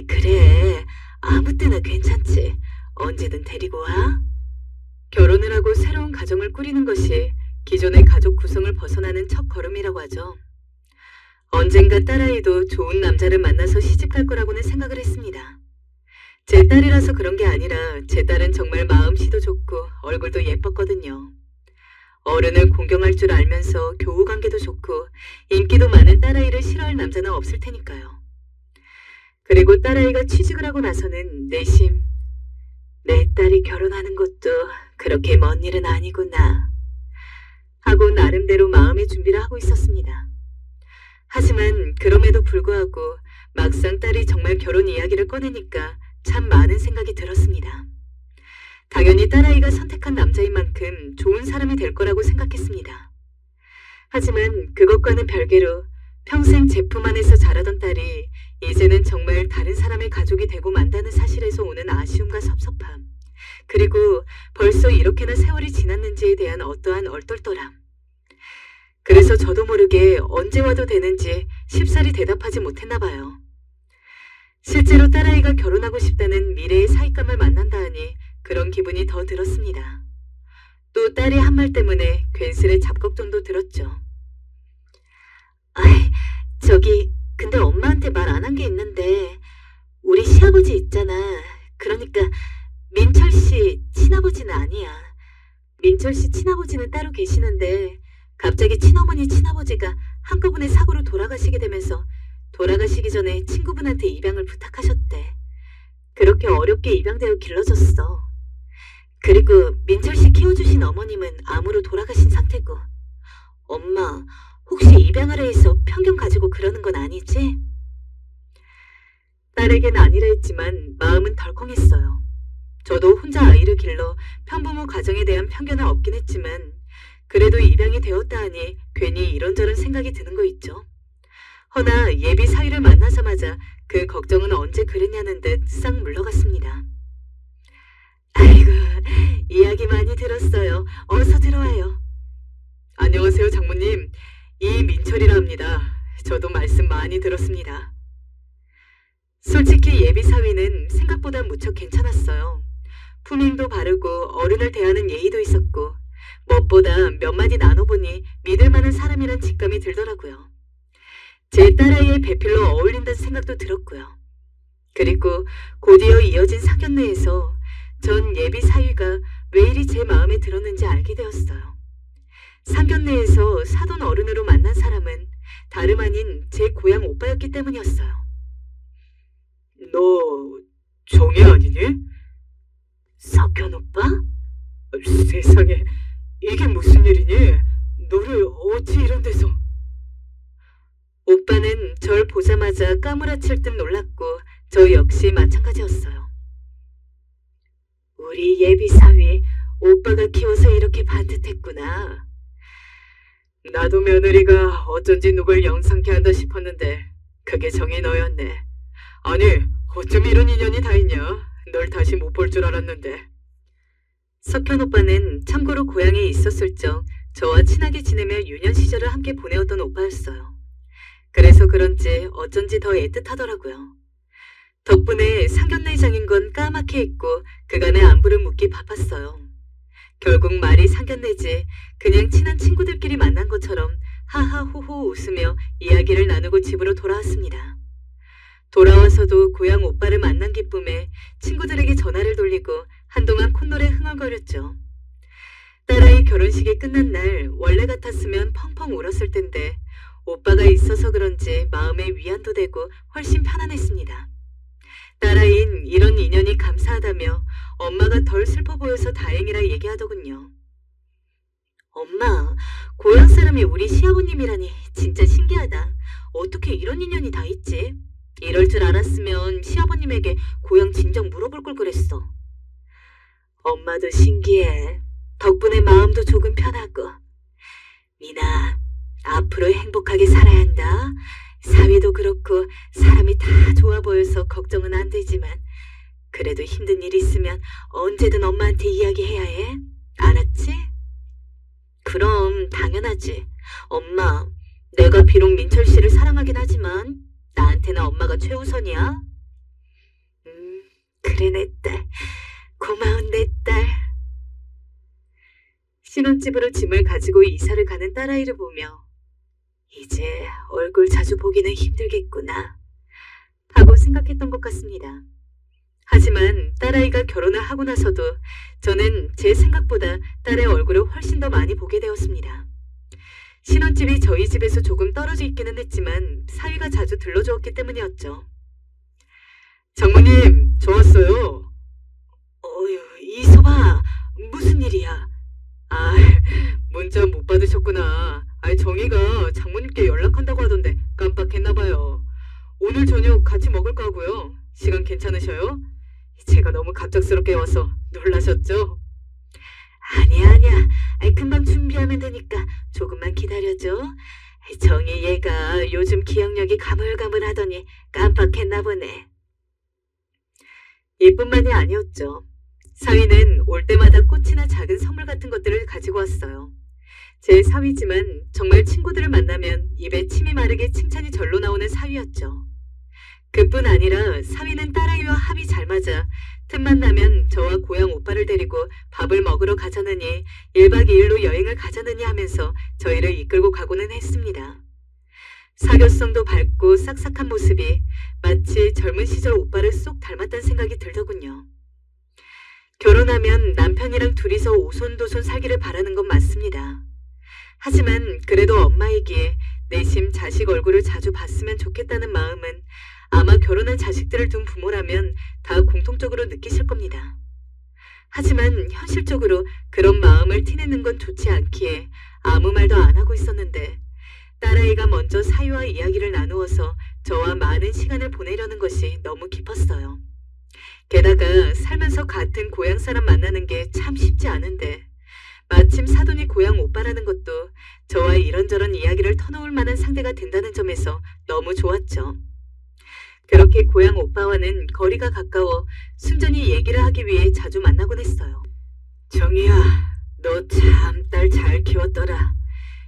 [SPEAKER 2] 그래. 아무 때나 괜찮지. 언제든 데리고 와. 결혼을 하고 새로운 가정을 꾸리는 것이 기존의 가족 구성을 벗어나는 첫 걸음이라고 하죠. 언젠가 딸아이도 좋은 남자를 만나서 시집갈 거라고는 생각을 했습니다. 제 딸이라서 그런 게 아니라 제 딸은 정말 마음씨도 좋고 얼굴도 예뻤거든요. 어른을 공경할 줄 알면서 교우관계도 좋고 인기도 많은 딸아이를 싫어할 남자는 없을 테니까요. 그리고 딸아이가 취직을 하고 나서는 내심 내 딸이 결혼하는 것도 그렇게 먼 일은 아니구나 하고 나름대로 마음의 준비를 하고 있었습니다. 하지만 그럼에도 불구하고 막상 딸이 정말 결혼 이야기를 꺼내니까 참 많은 생각이 들었습니다. 당연히 딸아이가 선택한 남자인 만큼 좋은 사람이 될 거라고 생각했습니다. 하지만 그것과는 별개로 평생 제품 안에서 자라던 딸이 이제는 정말 다른 사람의 가족이 되고 만다는 사실에서 오는 아쉬움과 섭섭함, 그리고 벌써 이렇게나 세월이 지났는지에 대한 어떠한 얼떨떨함. 그래서 저도 모르게 언제 와도 되는지 쉽사리 대답하지 못했나 봐요. 실제로 딸아이가 결혼하고 싶다는 미래의 사윗감을 만난다 하니 그런 기분이 더 들었습니다. 또 딸이 한 말 때문에 괜스레 잡걱정도 들었죠. 저기 근데 엄마한테 말 안 한 게 있는데 우리 시아버지 있잖아. 그러니까 민철 씨 친아버지는 아니야. 민철 씨 친아버지는 따로 계시는데 갑자기 친어머니 친아버지가 한꺼번에 사고로 돌아가시게 되면서 돌아가시기 전에 친구분한테 입양을 부탁하셨대. 그렇게 어렵게 입양되어 길러졌어. 그리고 민철 씨 키워주신 어머님은 암으로 돌아가신 상태고. 엄마, 혹시 입양하려 해서 편견 가지고 그러는 건 아니지? 딸에겐 아니라 했지만 마음은 덜컹했어요. 저도 혼자 아이를 길러 편부모 가정에 대한 편견은 없긴 했지만 그래도 입양이 되었다 하니 괜히 이런저런 생각이 드는 거 있죠. 허나 예비 사위를 만나자마자 그 걱정은 언제 그랬냐는 듯 싹 물러갔습니다. 아이고, 이야기 많이 들었어요. 어서 들어와요. 안녕하세요, 장모님. 이민철이라 합니다. 저도 말씀 많이 들었습니다. 솔직히 예비 사위는 생각보다 무척 괜찮았어요. 품행도 바르고 어른을 대하는 예의도 있었고 무엇보다 몇 마디 나눠보니 믿을 만한 사람이란 직감이 들더라고요. 제 딸아이의 배필로 어울린다는 생각도 들었고요. 그리고 곧이어 이어진 상견례에서 전 예비 사위가 왜 이리 제 마음에 들었는지 알게 되었어요. 상견례에서 사돈 어른으로 만난 사람은 다름 아닌 제 고향 오빠였기 때문이었어요. 너 정혜 아니니? 석현? 석현 오빠?
[SPEAKER 1] 세상에, 이게 무슨 일이니? 너를 어찌 이런 데서?
[SPEAKER 2] 오빠는 절 보자마자 까무라칠 듯 놀랐고 저 역시 마찬가지였어요. 우리 예비 사위 오빠가 키워서 이렇게 반듯했구나.
[SPEAKER 1] 나도 며느리가 어쩐지 누굴 영상케 한다 싶었는데 그게 정이 너였네. 아니, 어쩜 이런 인연이 다 있냐? 널 다시 못 볼 줄 알았는데.
[SPEAKER 2] 석현 오빠는 참고로 고향에 있었을 적 저와 친하게 지내며 유년 시절을 함께 보내었던 오빠였어요. 그래서 그런지 어쩐지 더 애틋하더라고요. 덕분에 상견례 장인 건 까맣게 잊고 그간의 안부를 묻기 바빴어요. 결국 말이 상견례지 그냥 친한 친구들끼리 만난 것처럼 하하호호 웃으며 이야기를 나누고 집으로 돌아왔습니다. 돌아와서도 고향 오빠를 만난 기쁨에 친구들에게 전화를 돌리고 한동안 콧노래 흥얼거렸죠. 딸아이 결혼식이 끝난 날 원래 같았으면 펑펑 울었을 텐데 오빠가 있어서 그런지 마음에 위안도 되고 훨씬 편안했습니다. 딸아이는 이런 인연이 감사하다며 엄마가 덜 슬퍼 보여서 다행이라 얘기하더군요. 엄마, 고향 사람이 우리 시아버님이라니 진짜 신기하다. 어떻게 이런 인연이 다 있지? 이럴 줄 알았으면 시아버님에게 고향 진작 물어볼 걸 그랬어. 엄마도 신기해. 덕분에 마음도 조금 편하고. 미나, 앞으로 행복하게 살아야 한다. 사위도 그렇고 사람이 다 좋아 보여서 걱정은 안 되지만 그래도 힘든 일 있으면 언제든 엄마한테 이야기해야 해. 알았지? 그럼 당연하지. 엄마, 내가 비록 민철 씨를 사랑하긴 하지만 나한테는 엄마가 최우선이야. 그래 내 딸. 고마운 내 딸. 신혼집으로 짐을 가지고 이사를 가는 딸아이를 보며 이제 얼굴 자주 보기는 힘들겠구나 하고 생각했던 것 같습니다. 하지만 딸아이가 결혼을 하고 나서도 저는 제 생각보다 딸의 얼굴을 훨씬 더 많이 보게 되었습니다. 신혼집이 저희 집에서 조금 떨어져 있기는 했지만 사위가 자주 들러주었기 때문이었죠.
[SPEAKER 1] 장모님, 저 왔어요.
[SPEAKER 2] 어휴, 이서봐. 무슨 일이야?
[SPEAKER 1] 아, 문자 못 받으셨구나. 정희가 장모님께 연락한다고 하던데 깜빡했나봐요. 오늘 저녁 같이 먹을까 하고요. 시간 괜찮으셔요? 제가 너무 갑작스럽게 와서 놀라셨죠?
[SPEAKER 2] 아니야. 금방 준비하면 되니까 조금만 기다려줘. 정희 얘가 요즘 기억력이 가물가물하더니 깜빡했나 보네. 이뿐만이 아니었죠. 사위는 올 때마다 꽃이나 작은 선물 같은 것들을 가지고 왔어요. 제 사위지만 정말 친구들을 만나면 입에 침이 마르게 칭찬이 절로 나오는 사위였죠. 그뿐 아니라 사위는 딸아이와 합이 잘 맞아 틈만 나면 저와 고향 오빠를 데리고 밥을 먹으러 가자느니 1박 2일로 여행을 가자느니 하면서 저희를 이끌고 가고는 했습니다. 사교성도 밝고 싹싹한 모습이 마치 젊은 시절 오빠를 쏙 닮았다는 생각이 들더군요. 결혼하면 남편이랑 둘이서 오손도손 살기를 바라는 건 맞습니다. 하지만 그래도 엄마이기에 내심 자식 얼굴을 자주 봤으면 좋겠다는 마음은 아마 결혼한 자식들을 둔 부모라면 다 공통적으로 느끼실 겁니다. 하지만 현실적으로 그런 마음을 티내는 건 좋지 않기에 아무 말도 안 하고 있었는데 딸아이가 먼저 사위와 이야기를 나누어서 저와 많은 시간을 보내려는 것이 너무 깊었어요. 게다가 살면서 같은 고향 사람 만나는 게 참 쉽지 않은데 마침 사돈이 고향 오빠라는 것도 저와 이런저런 이야기를 터놓을 만한 상대가 된다는 점에서 너무 좋았죠. 그렇게 고향 오빠와는 거리가 가까워 순전히 얘기를 하기 위해 자주 만나곤 했어요.
[SPEAKER 1] 정희야, 너 참 딸 잘 키웠더라.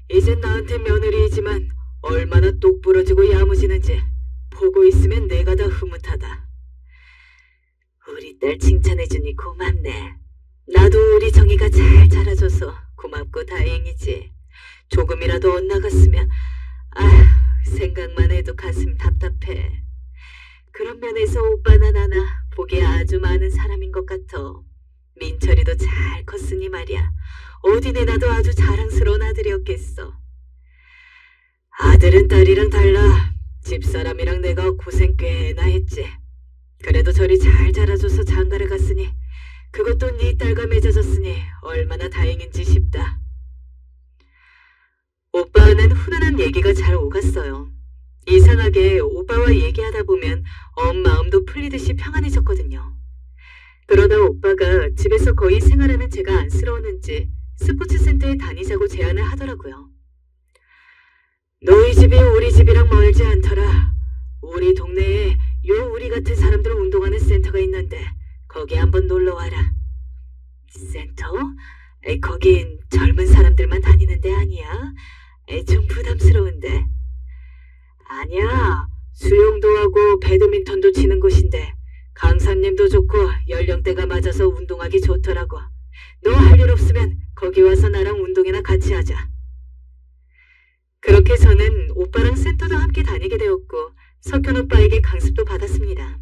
[SPEAKER 1] 이젠 나한테 며느리이지만 얼마나 똑부러지고 야무지는지 보고 있으면 내가 다 흐뭇하다.
[SPEAKER 2] 우리 딸 칭찬해주니 고맙네. 나도 우리 정희가 잘 자라줘서 고맙고 다행이지. 조금이라도 엇나갔으면 생각만 해도 가슴 답답해. 그런 면에서 오빠나 나나 보기에 아주 많은 사람인 것 같아. 민철이도 잘 컸으니 말이야. 어디 내놔도 아주 자랑스러운 아들이었겠어.
[SPEAKER 1] 아들은 딸이랑 달라. 집사람이랑 내가 고생 꽤나 했지. 그래도 저리 잘 자라줘서 장가를 갔으니
[SPEAKER 2] 그것도 네 딸과 맺어졌으니 얼마나 다행인지 싶다. 오빠는 훈훈한 얘기가 잘 오갔어요. 이상하게 오빠와 얘기하다 보면 마음도 풀리듯이 평안해졌거든요. 그러다 오빠가 집에서 거의 생활하는 제가 안쓰러웠는지 스포츠 센터에 다니자고 제안을 하더라고요. 너희 집이 우리 집이랑 멀지 않더라. 우리 동네에 우리 같은 사람들 운동하는 센터가 있는데 거기 한번 놀러 와라. 센터? 거긴 젊은 사람들만 다니는 데 아니야? 좀 부담스러운데. 아니야. 수영도 하고 배드민턴도 치는 곳인데 강사님도 좋고 연령대가 맞아서 운동하기 좋더라고. 너 할 일 없으면 거기 와서 나랑 운동이나 같이 하자. 그렇게 저는 오빠랑 센터도 함께 다니게 되었고 석현 오빠에게 강습도 받았습니다.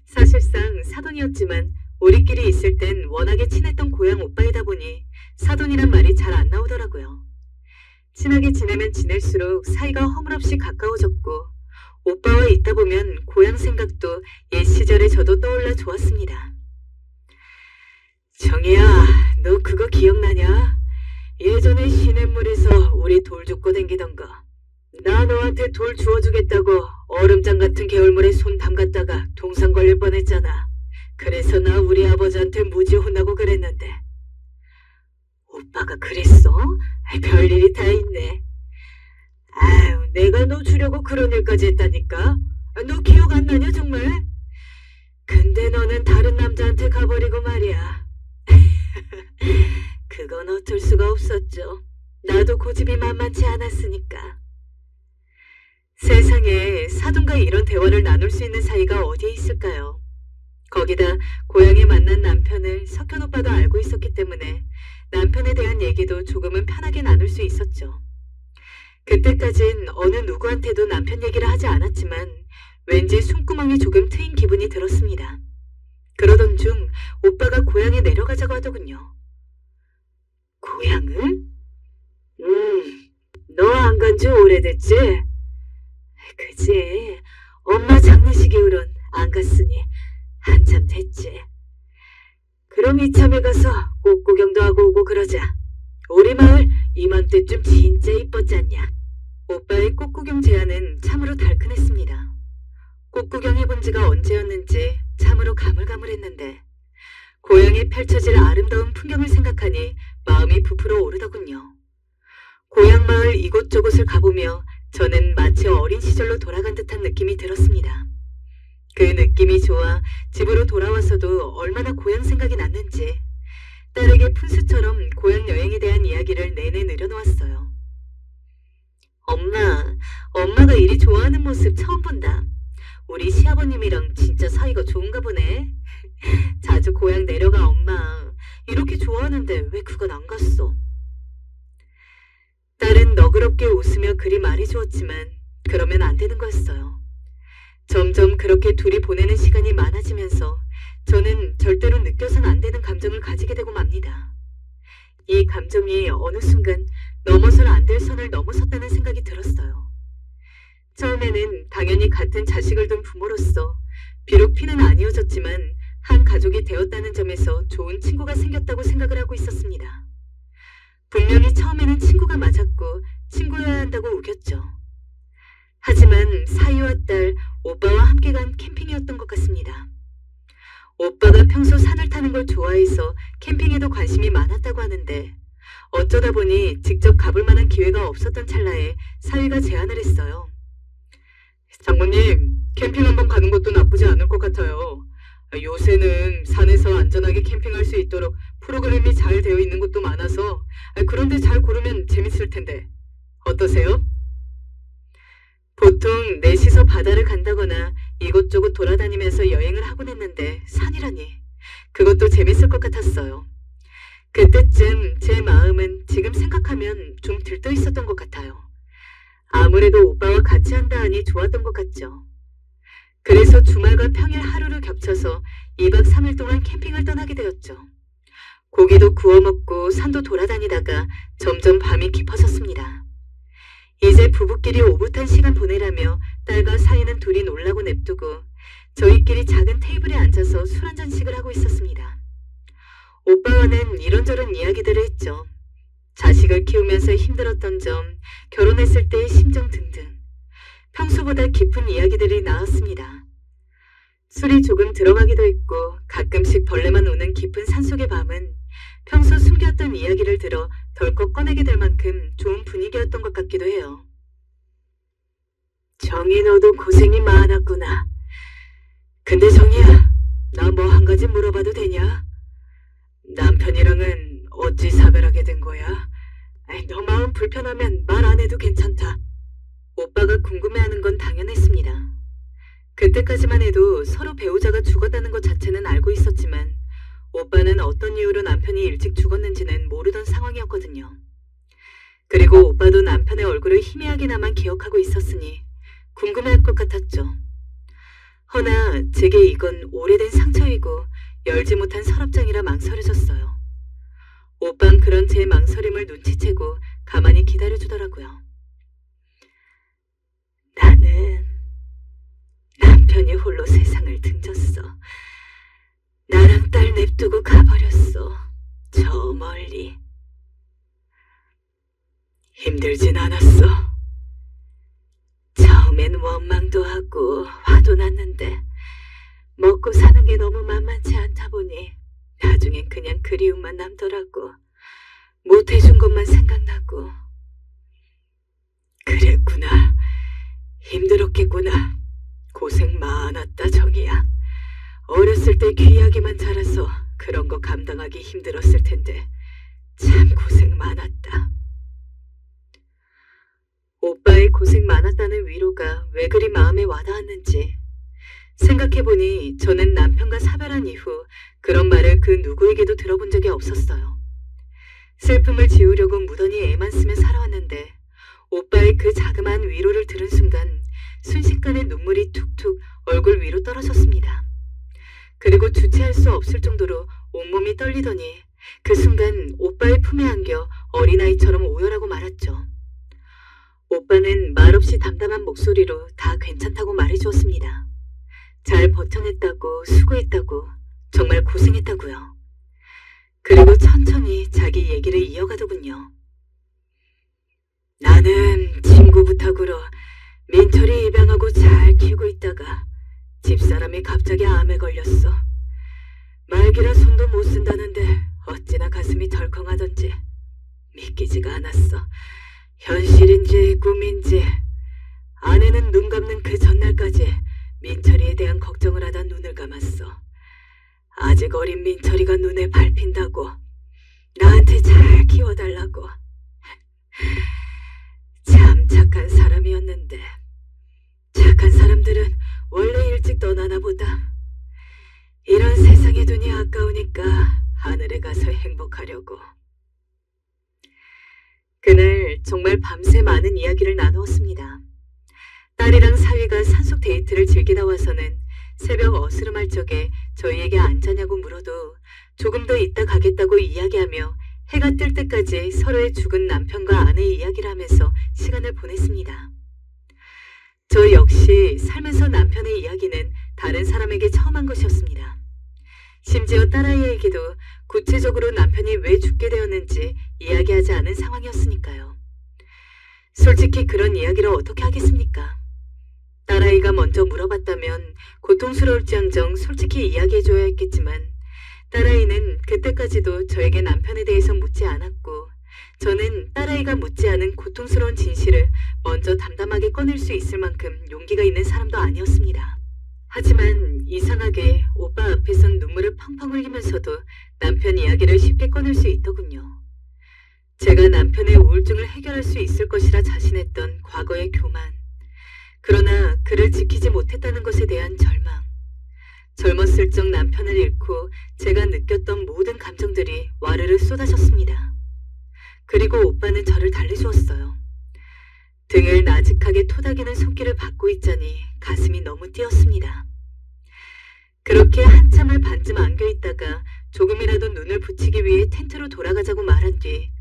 [SPEAKER 2] 사실상 사돈이었지만 우리끼리 있을 땐 워낙에 친했던 고향 오빠이다 보니 사돈이란 말이 잘 안 나오더라고요. 친하게 지내면 지낼수록 사이가 허물없이 가까워졌고 오빠와 있다 보면 고향 생각도 옛 시절에 저도 떠올라 좋았습니다. 정희야, 너 그거 기억나냐? 예전에 시냇물에서 우리 돌 줍고 댕기던 거. 나 너한테 돌 주워주겠다고 얼음장 같은 개울물에 손 담갔다가 동상 걸릴 뻔했잖아. 그래서 나 우리 아버지한테 무지 혼나고 그랬는데. 오빠가 그랬어? 별일이 다 있네. 아유, 내가 너 주려고 그런 일까지 했다니까. 너 기억 안 나냐 정말? 근데 너는 다른 남자한테 가버리고 말이야. 그건 어쩔 수가 없었죠. 나도 고집이 만만치 않았으니까. 세상에 사돈과 이런 대화를 나눌 수 있는 사이가 어디에 있을까요? 거기다 고향에 만난 남편을 석현 오빠도 알고 있었기 때문에 남편에 대한 얘기도 조금은 편하게 나눌 수 있었죠. 그때까진 어느 누구한테도 남편 얘기를 하지 않았지만 왠지 숨구멍이 조금 트인 기분이 들었습니다. 그러던 중 오빠가 고향에 내려가자고 하더군요. 고향을? 너 안 간 지 오래됐지? 그지. 엄마 장례식 이후론 안 갔으니 한참 됐지. 그럼 이참에 가서 꽃 구경도 하고 오고 그러자. 우리 마을 이맘때쯤 진짜 이뻤지 않냐? 오빠의 꽃 구경 제안은 참으로 달큰했습니다. 꽃 구경해본 지가 언제였는지 참으로 가물가물했는데 고향에 펼쳐질 아름다운 풍경을 생각하니 마음이 부풀어 오르더군요. 고향 마을 이곳저곳을 가보며 저는 마치 어린 시절로 돌아간 듯한 느낌이 들었습니다. 그 느낌이 좋아 집으로 돌아와서도 얼마나 고향 생각이 났는지 딸에게 푼수처럼 고향 여행에 대한 이야기를 내내 늘여놓았어요. 엄마가 이리 좋아하는 모습 처음 본다. 우리 시아버님이랑 진짜 사이가 좋은가 보네. 자주 고향 내려가 엄마. 이렇게 좋아하는데 왜 그건 안 갔어? 딸은 너그럽게 웃으며 그리 말해주었지만 그러면 안 되는 거였어요. 점점 그렇게 둘이 보내는 시간이 많아지면서 저는 절대로 느껴선 안 되는 감정을 가지게 되고 맙니다. 이 감정이 어느 순간 넘어서는 안 될 선을 넘어섰다는 생각이 들었어요. 처음에는 당연히 같은 자식을 둔 부모로서 비록 피는 아니어졌지만 한 가족이 되었다는 점에서 좋은 친구가 생겼다고 생각을 하고 있었습니다. 분명히 처음에는 친구가 맞았고 친구여야 한다고 우겼죠. 하지만 사위와 딸, 오빠와 함께 간 캠핑이었던 것 같습니다. 오빠가 평소 산을 타는 걸 좋아해서 캠핑에도 관심이 많았다고 하는데 어쩌다 보니 직접 가볼 만한 기회가 없었던 찰나에 사위가 제안을 했어요. 장모님, 캠핑 한번 가는 것도 나쁘지 않을 것 같아요. 요새는 산에서 안전하게 캠핑할 수 있도록 프로그램이 잘 되어 있는 곳도 많아서 그런데 잘 고르면 재밌을 텐데 어떠세요? 보통 넷이서 바다를 간다거나 이곳저곳 돌아다니면서 여행을 하곤 했는데 산이라니 그것도 재밌을 것 같았어요. 그때쯤 제 마음은 지금 생각하면 좀 들떠 있었던 것 같아요. 아무래도 오빠와 같이 한다 하니 좋았던 것 같죠. 그래서 주말과 평일 하루를 겹쳐서 2박 3일 동안 캠핑을 떠나게 되었죠. 고기도 구워 먹고 산도 돌아다니다가 점점 밤이 깊어졌습니다. 이제 부부끼리 오붓한 시간 보내라며 딸과 사이는 둘이 놀라고 냅두고 저희끼리 작은 테이블에 앉아서 술 한 잔씩을 하고 있었습니다. 오빠와는 이런저런 이야기들을 했죠. 자식을 키우면서 힘들었던 점, 결혼했을 때의 심정 등등. 평소보다 깊은 이야기들이 나왔습니다. 술이 조금 들어가기도 했고 가끔씩 벌레만 우는 깊은 산속의 밤은 평소 숨겼던 이야기를 들어 덜컥 꺼내게 될 만큼 좋은 분위기였던 것 같기도 해요. 정희 너도 고생이 많았구나. 근데 정희야, 나 뭐 한 가지 물어봐도 되냐? 남편이랑은 어찌 사별하게 된 거야? 너 마음 불편하면 말 안 해도 괜찮다. 오빠가 궁금해하는 건 당연했습니다. 그때까지만 해도 서로 배우자가 죽었다는 것 자체는 알고 있었지만 오빠는 어떤 이유로 남편이 일찍 죽었는지는 모르던 상황이었거든요. 그리고 오빠도 남편의 얼굴을 희미하게나만 기억하고 있었으니 궁금해할 것 같았죠. 허나 제게 이건 오래된 상처이고 열지 못한 서랍장이라 망설여졌어요. 오빤 그런 제 망설임을 눈치채고 가만히 기다려주더라고요. 나는 남편이 홀로 세상을 등졌어. 나랑 딸 냅두고 가버렸어. 저 멀리. 힘들진 않았어. 처음엔 원망도 하고 화도 났는데 먹고 사는 게 너무 만만치 않다 보니 나중엔 그냥 그리움만 남더라고. 못해준 것만 생각나고. 그랬구나. 힘들었겠구나. 고생 많았다, 정희야. 어렸을 때 귀하게만 자라서 그런 거 감당하기 힘들었을 텐데 참 고생 많았다. 오빠의 고생 많았다는 위로가 왜 그리 마음에 와닿았는지 생각해보니 저는 남편과 사별한 이후 그런 말을 그 누구에게도 들어본 적이 없었어요. 슬픔을 지우려고 무던히 애만 쓰며 살아왔는데 오빠의 그 자그마한 위로를 들은 순간 순식간에 눈물이 툭툭 얼굴 위로 떨어졌습니다. 그리고 주체할 수 없을 정도로 온몸이 떨리더니 그 순간 오빠의 품에 안겨 어린아이처럼 오열하고 말았죠. 오빠는 말없이 담담한 목소리로 다 괜찮다고 말해주었습니다. 잘 버텨냈다고, 수고했다고, 정말 고생했다고요. 그리고 천천히 자기 얘기를 이어가더군요. 나는 친구 부탁으로 민철이 입양하고 잘 키우고 있다가 집사람이 갑자기 암에 걸렸어. 말기라 손도 못 쓴다는데 어찌나 가슴이 덜컹하던지 믿기지가 않았어. 현실인지 꿈인지. 아내는 눈 감는 그 전날까지 민철이에 대한 걱정을 하다 눈을 감았어. 아직 어린 민철이가 눈에 밟힌다고. 나한테 잘 키워달라고. 참 착한 사람이었는데. 착한 사람들은 원래 일찍 떠나나 보다. 이런 세상에 눈이 아까우니까 하늘에 가서 행복하려고. 그날 정말 밤새 많은 이야기를 나누었습니다. 딸이랑 사위가 산속 데이트를 즐기다 와서는 새벽 어스름할 적에 저희에게 안 자냐고 물어도 조금 더 있다 가겠다고 이야기하며 해가 뜰 때까지 서로의 죽은 남편과 아내의 이야기를 하면서 시간을 보냈습니다. 저 역시 살면서 남편의 이야기는 다른 사람에게 처음 한 것이었습니다. 심지어 딸아이에게도 구체적으로 남편이 왜 죽게 되었는지 이야기하지 않은 상황이었으니까요. 솔직히 그런 이야기를 어떻게 하겠습니까? 딸아이가 먼저 물어봤다면 고통스러울지언정 솔직히 이야기해줘야 했겠지만 딸아이는 그때까지도 저에게 남편에 대해서 묻지 않았고 저는 딸아이가 묻지 않은 고통스러운 진실을 먼저 담담하게 꺼낼 수 있을 만큼 용기가 있는 사람도 아니었습니다. 하지만 이상하게 오빠 앞에선 눈물을 펑펑 흘리면서도 남편 이야기를 쉽게 꺼낼 수 있더군요. 제가 남편의 우울증을 해결할 수 있을 것이라 자신했던 과거의 교만. 그러나 그를 지키지 못했다는 것에 대한 절망. 젊었을 적 남편을 잃고 제가 느꼈던 모든 감정들이 와르르 쏟아졌습니다. 그리고 오빠는 저를 달래주었어요. 등을 나직하게 토닥이는 손길을 받고 있자니 가슴이 너무 뛰었습니다. 그렇게 한참을 반쯤 안겨있다가 조금이라도 눈을 붙이기 위해 텐트로 돌아가자고 말한 뒤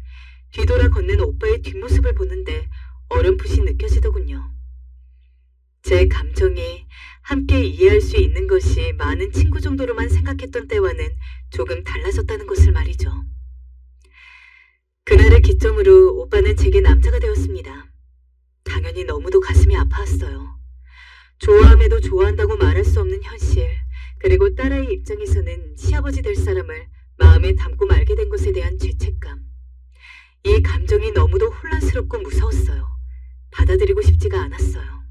[SPEAKER 2] 뒤돌아 걷는 오빠의 뒷모습을 보는데 어렴풋이 느껴지더군요. 제 감정이 함께 이해할 수 있는 것이 많은 친구 정도로만 생각했던 때와는 조금 달라졌다는 것을 말이죠. 그날을 기점으로 오빠는 제게 남자가 되었습니다. 당연히 너무도 가슴이 아파왔어요. 좋아함에도 좋아한다고 말할 수 없는 현실, 그리고 딸아이 입장에서는 시아버지 될 사람을 마음에 담고 말게 된 것에 대한 죄책감. 이 감정이 너무도 혼란스럽고 무서웠어요. 받아들이고 싶지가 않았어요.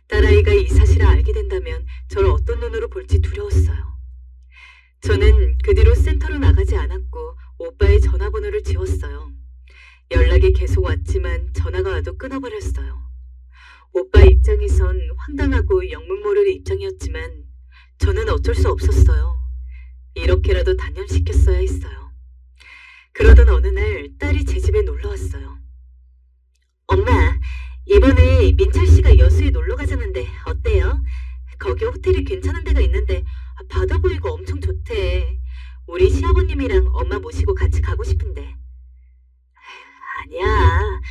[SPEAKER 2] 딸아이가 이 사실을 알게 된다면 저를 어떤 눈으로 볼지 두려웠어요. 저는 그 뒤로 센터로 나가지 않았고 오빠의 전화번호를 지웠어요. 연락이 계속 왔지만 전화가 와도 끊어버렸어요. 오빠 입장에선 황당하고 영문 모를 입장이었지만 저는 어쩔 수 없었어요. 이렇게라도 단련시켰어야 했어요. 그러던 어느 날 딸이 제 집에 놀러 왔어요. 엄마, 이번에 민철 씨가 여수에 놀러 가자는데 어때요? 거기 호텔이 괜찮은 데가 있는데 바다 보이고 엄청 좋대. 우리 시아버님이랑 엄마 모시고 같이 가고 싶은데. 아니야.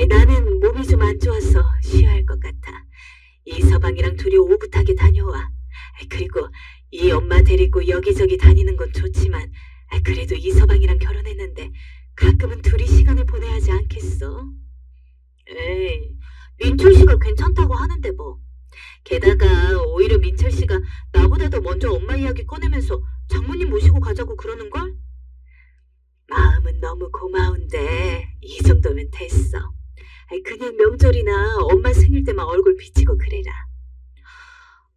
[SPEAKER 2] 나는 몸이 좀 안 좋아서 쉬어야 할 것 같아. 이서방이랑 둘이 오붓하게 다녀와. 그리고 이 엄마 데리고 여기저기 다니는 건 좋지만 그래도 이서방이랑 결혼했는데 가끔은 둘이 시간을 보내야 하지 않겠어? 에이, 민철 씨가 괜찮다고 하는데 뭐. 게다가 오히려 민철 씨가 나보다 더 먼저 엄마 이야기 꺼내면서 장모님 모시고 가자고 그러는걸? 마음은 너무 고마운데 이 정도면 됐어. 그냥 명절이나 엄마 생일 때만 얼굴 비치고 그래라.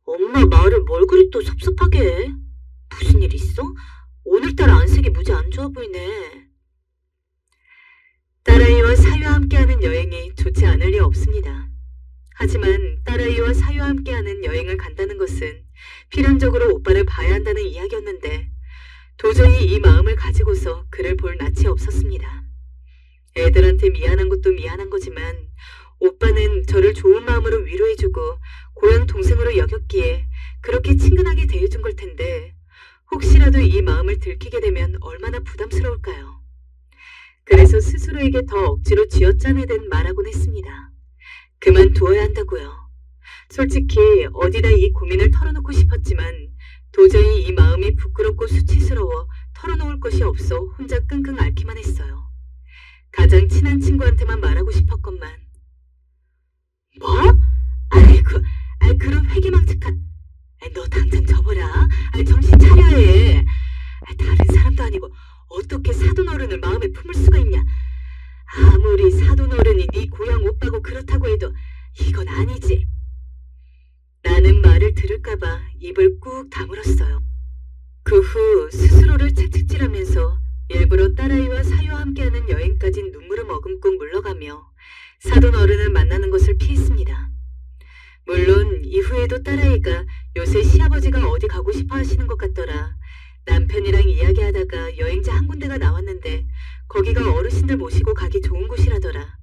[SPEAKER 2] 엄마 말을 뭘 그리 또 섭섭하게 해? 무슨 일 있어? 오늘따라 안색이 무지 안 좋아 보이네. 딸아이와 사유와 함께하는 여행이 좋지 않을 리 없습니다. 하지만 딸아이와 사유와 함께하는 여행을 간다는 것은 필연적으로 오빠를 봐야 한다는 이야기였는데 도저히 이 마음을 가지고서 그를 볼 낯이 없었습니다. 애들한테 미안한 것도 미안한 거지만 오빠는 저를 좋은 마음으로 위로해주고 고향 동생으로 여겼기에 그렇게 친근하게 대해준 걸 텐데 혹시라도 이 마음을 들키게 되면 얼마나 부담스러울까요? 그래서 스스로에게 더 억지로 쥐어짜내듯 말하곤 했습니다. 그만두어야 한다고요. 솔직히 어디다 이 고민을 털어놓고 싶었지만 도저히 이 마음이 부끄럽고 수치스러워 털어놓을 것이 없어 혼자 끙끙 앓기만 했어요. 가장 친한 친구한테만 말하고 싶었건만. 뭐? 아이고, 그런 회기망측한. 너 당장 접어라. 정신 차려야 해. 다른 사람도 아니고 어떻게 사돈 어른을 마음에 품을 수가 있냐. 아무리 사돈 어른이 네 고향 오빠고 그렇다고 해도 이건 아니지. 나는 말을 들을까봐 입을 꾹 다물었어요. 그 후 스스로를 채찍질하면서 일부러 딸아이와 사유와 함께하는 여행까지 눈물을 머금고 물러가며 사돈 어른을 만나는 것을 피했습니다. 물론 이후에도 딸아이가 요새 시아버지가 어디 가고 싶어 하시는 것 같더라. 남편이랑 이야기하다가 여행지 한 군데가 나왔는데 거기가 어르신들 모시고 가기 좋은 곳이라더라.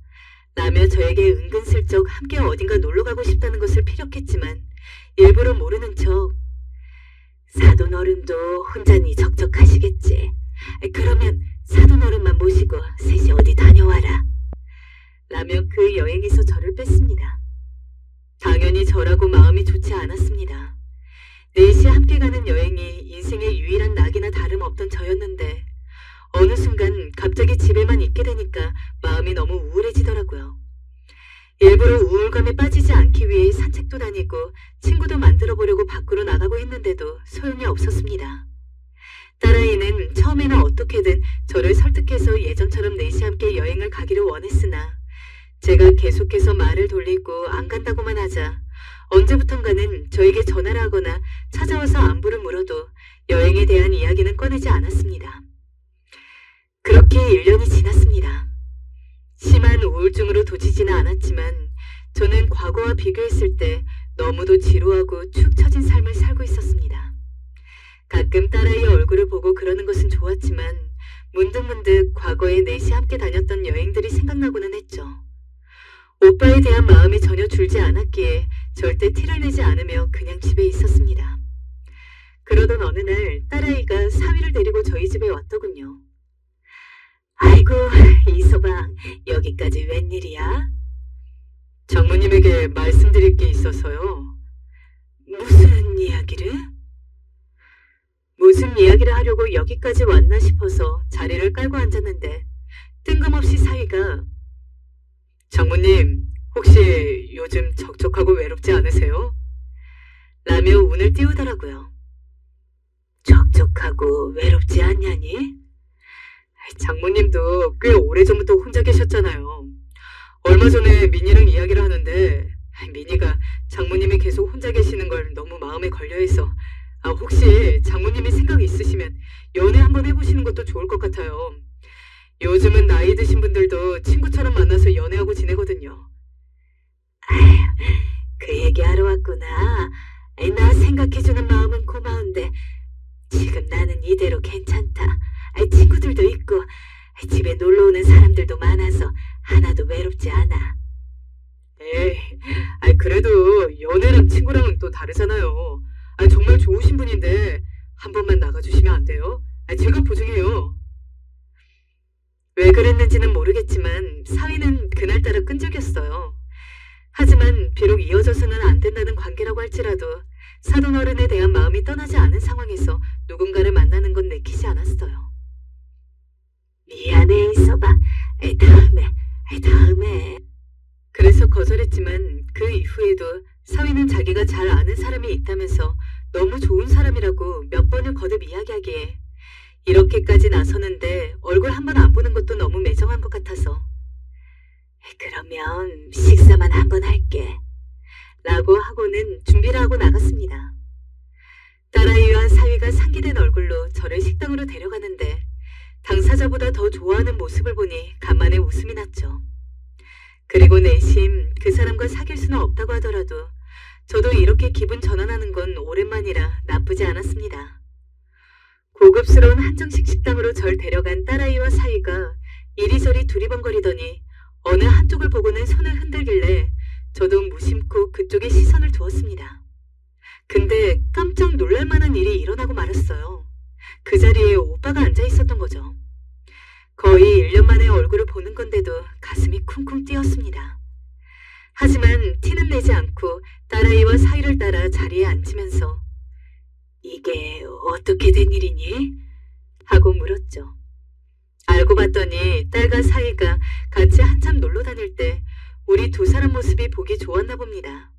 [SPEAKER 2] 라며 저에게 은근슬쩍 함께 어딘가 놀러 가고 싶다는 것을 피력했지만 일부러 모르는 척. 사돈 어른도 혼자니 적적하시겠지. 그러면 사돈 어른만 모시고 셋이 어디 다녀와라. 라며 그 여행에서 저를 뺐습니다. 당연히 저라고 마음이 좋지 않았습니다. 넷이 함께 가는 여행이 인생의 유일한 낙이나 다름없던 저였는데 어느 순간 갑자기 집에만 있게 되니까 마음이 너무 우울해지더라고요. 일부러 우울감에 빠지지 않기 위해 산책도 다니고 친구도 만들어 보려고 밖으로 나가고 했는데도 소용이 없었습니다. 딸아이는 처음에는 어떻게든 저를 설득해서 예전처럼 넷이 함께 여행을 가기를 원했으나 제가 계속해서 말을 돌리고 안 간다고만 하자 언제부턴가는 저에게 전화를 하거나 찾아와서 안부를 물어도 여행에 대한 이야기는 꺼내지 않았습니다. 그렇게 1년이 지났습니다. 심한 우울증으로 도지지는 않았지만 저는 과거와 비교했을 때 너무도 지루하고 축 처진 삶을 살고 있었습니다. 가끔 딸아이의 얼굴을 보고 그러는 것은 좋았지만 문득문득 과거에 넷이 함께 다녔던 여행들이 생각나고는 했죠. 오빠에 대한 마음이 전혀 줄지 않았기에 절대 티를 내지 않으며 그냥 집에 있었습니다. 그러던 어느 날 딸아이가 사위를 데리고 저희 집에 왔더군요. 아이고, 이서방, 여기까지 웬일이야? 장모님에게 말씀드릴 게 있어서요. 무슨 이야기를? 무슨 무슨 이야기를 하려고 여기까지 왔나 싶어서 자리를 깔고 앉았는데 뜬금없이 사위가
[SPEAKER 1] 장모님, 혹시 요즘 적적하고 외롭지 않으세요?
[SPEAKER 2] 라며 운을 띄우더라고요. 적적하고 외롭지 않냐니?
[SPEAKER 1] 장모님도 꽤 오래전부터 혼자 계셨잖아요. 얼마 전에 민이랑 이야기를 하는데 민이가 장모님이 계속 혼자 계시는 걸 너무 마음에 걸려해서 혹시 장모님이 생각이 있으시면 연애 한번 해보시는 것도 좋을 것 같아요. 요즘은 나이 드신 분들도 친구처럼 만나서 연애하고 지내거든요.
[SPEAKER 2] 아휴, 그 얘기하러 왔구나. 나 생각해주는 마음은 고마운데 지금 나는 이대로 괜찮다. 친구들도 있고 집에 놀러오는 사람들도 많아서 하나도 외롭지 않아.
[SPEAKER 1] 에이, 그래도 연애랑 친구랑은 또 다르잖아요. 정말 좋으신 분인데 한 번만 나가주시면 안 돼요? 제가 보증해요.
[SPEAKER 2] 왜 그랬는지는 모르겠지만 사위는 그날따라 끈적였어요. 하지만 비록 이어져서는 안 된다는 관계라고 할지라도 사돈어른에 대한 마음이 떠나지 않은 상황에서 누군가를 만나는 건 내키지 않았어요. 미안해, 있어봐. 다음에. 그래서 거절했지만 그 이후에도 사위는 자기가 잘 아는 사람이 있다면서 너무 좋은 사람이라고 몇 번을 거듭 이야기하기에 이렇게까지 나서는데 얼굴 한 번 안 보는 것도 너무 매정한 것 같아서 그러면 식사만 한 번 할게 라고 하고는 준비를 하고 나갔습니다. 딸아이와 사위가 상기된 얼굴로 저를 식당으로 데려가는데 당사자보다 더 좋아하는 모습을 보니 간만에 웃음이 났죠. 그리고 내심 그 사람과 사귈 수는 없다고 하더라도 저도 이렇게 기분 전환하는 건 오랜만이라 나쁘지 않았습니다. 고급스러운 한정식 식당으로 절 데려간 딸아이와 사위가 이리저리 두리번거리더니 어느 한쪽을 보고는 손을 흔들길래 저도 무심코 그쪽에 시선을 두었습니다. 근데 깜짝 놀랄 만한 일이 일어나고 말았어요. 그 자리에 오빠가 앉아 있었던 거죠. 거의 1년 만에 얼굴을 보는 건데도 가슴이 쿵쿵 뛰었습니다. 하지만 티는 내지 않고 딸아이와 사위를 따라 자리에 앉으면서 이게 어떻게 된 일이니? 하고 물었죠. 알고 봤더니 딸과 사위가 같이 한참 놀러 다닐 때 우리 두 사람 모습이 보기 좋았나 봅니다.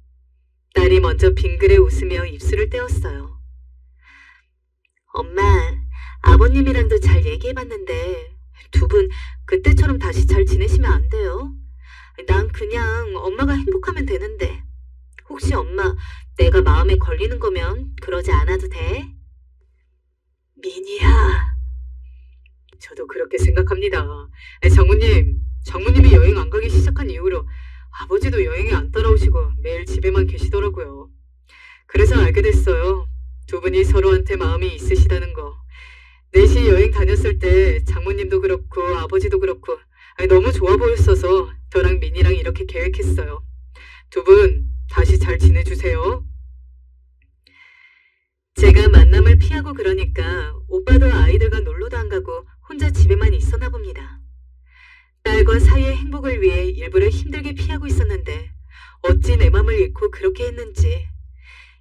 [SPEAKER 2] 딸이 먼저 빙그레 웃으며 입술을 떼었어요. 엄마, 아버님이랑도 잘 얘기해봤는데 두 분 그때처럼 다시 잘 지내시면 안 돼요? 난 그냥 엄마가 행복하면 되는데 혹시 엄마 내가 마음에 걸리는 거면 그러지 않아도 돼? 민이야.
[SPEAKER 1] 저도 그렇게 생각합니다. 장모님이 여행 안 가기 시작한 이후로 아버지도 여행에 안 따라오시고 매일 집에만 계시더라고요. 그래서 알게 됐어요. 두 분이 서로한테 마음이 있으시다는 거. 넷이 여행 다녔을 때 장모님도 그렇고 아버지도 그렇고 너무 좋아 보였어서 저랑 민이랑 이렇게 계획했어요. 두 분 다시 잘 지내주세요.
[SPEAKER 2] 제가 만남을 피하고 그러니까 오빠도 아이들과 놀러도 안 가고 혼자 집에만 있었나 봅니다. 딸과 사이의 행복을 위해 일부러 힘들게 피하고 있었는데 어찌 내 맘을 잃고 그렇게 했는지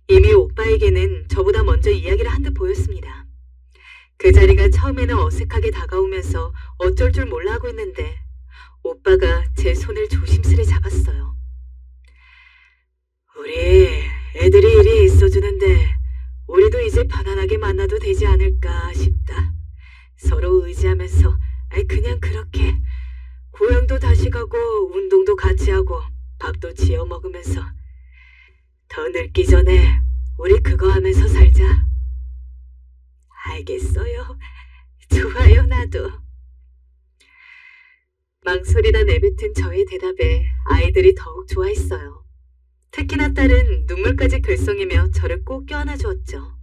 [SPEAKER 2] 이미 오빠에게는 저보다 먼저 이야기를 한 듯 보였습니다. 그 자리가 처음에는 어색하게 다가오면서 어쩔 줄 몰라 하고 있는데 오빠가 제 손을 조심스레 잡았어요. 우리 애들이 일이 있어주는데 우리도 이제 편안하게 만나도 되지 않을까 싶다. 서로 의지하면서 그냥 그렇게 고향도 다시 가고 운동도 같이 하고 밥도 지어 먹으면서 더 늙기 전에 우리 그거 하면서 살자. 알겠어요. 좋아요, 나도. 망설이다 내뱉은 저의 대답에 아이들이 더욱 좋아했어요. 특히나 딸은 눈물까지 글썽이며 저를 꼭 껴안아 주었죠.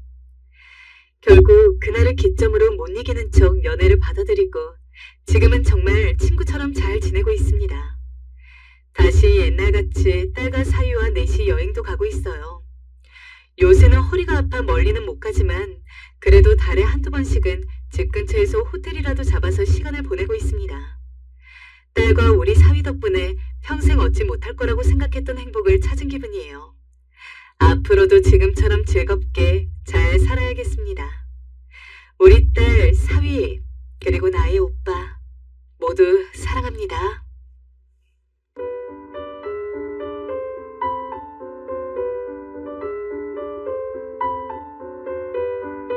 [SPEAKER 2] 결국 그날을 기점으로 못 이기는 척 연애를 받아들이고 지금은 정말 친구처럼 잘 지내고 있습니다. 다시 옛날같이 딸과 사위와 넷이 여행도 가고 있어요. 요새는 허리가 아파 멀리는 못 가지만 그래도 달에 한두 번씩은 집 근처에서 호텔이라도 잡아서 시간을 보내고 있습니다. 딸과 우리 사위 덕분에 평생 얻지 못할 거라고 생각했던 행복을 찾은 기분이에요. 앞으로도 지금처럼 즐겁게 잘 살아야겠습니다.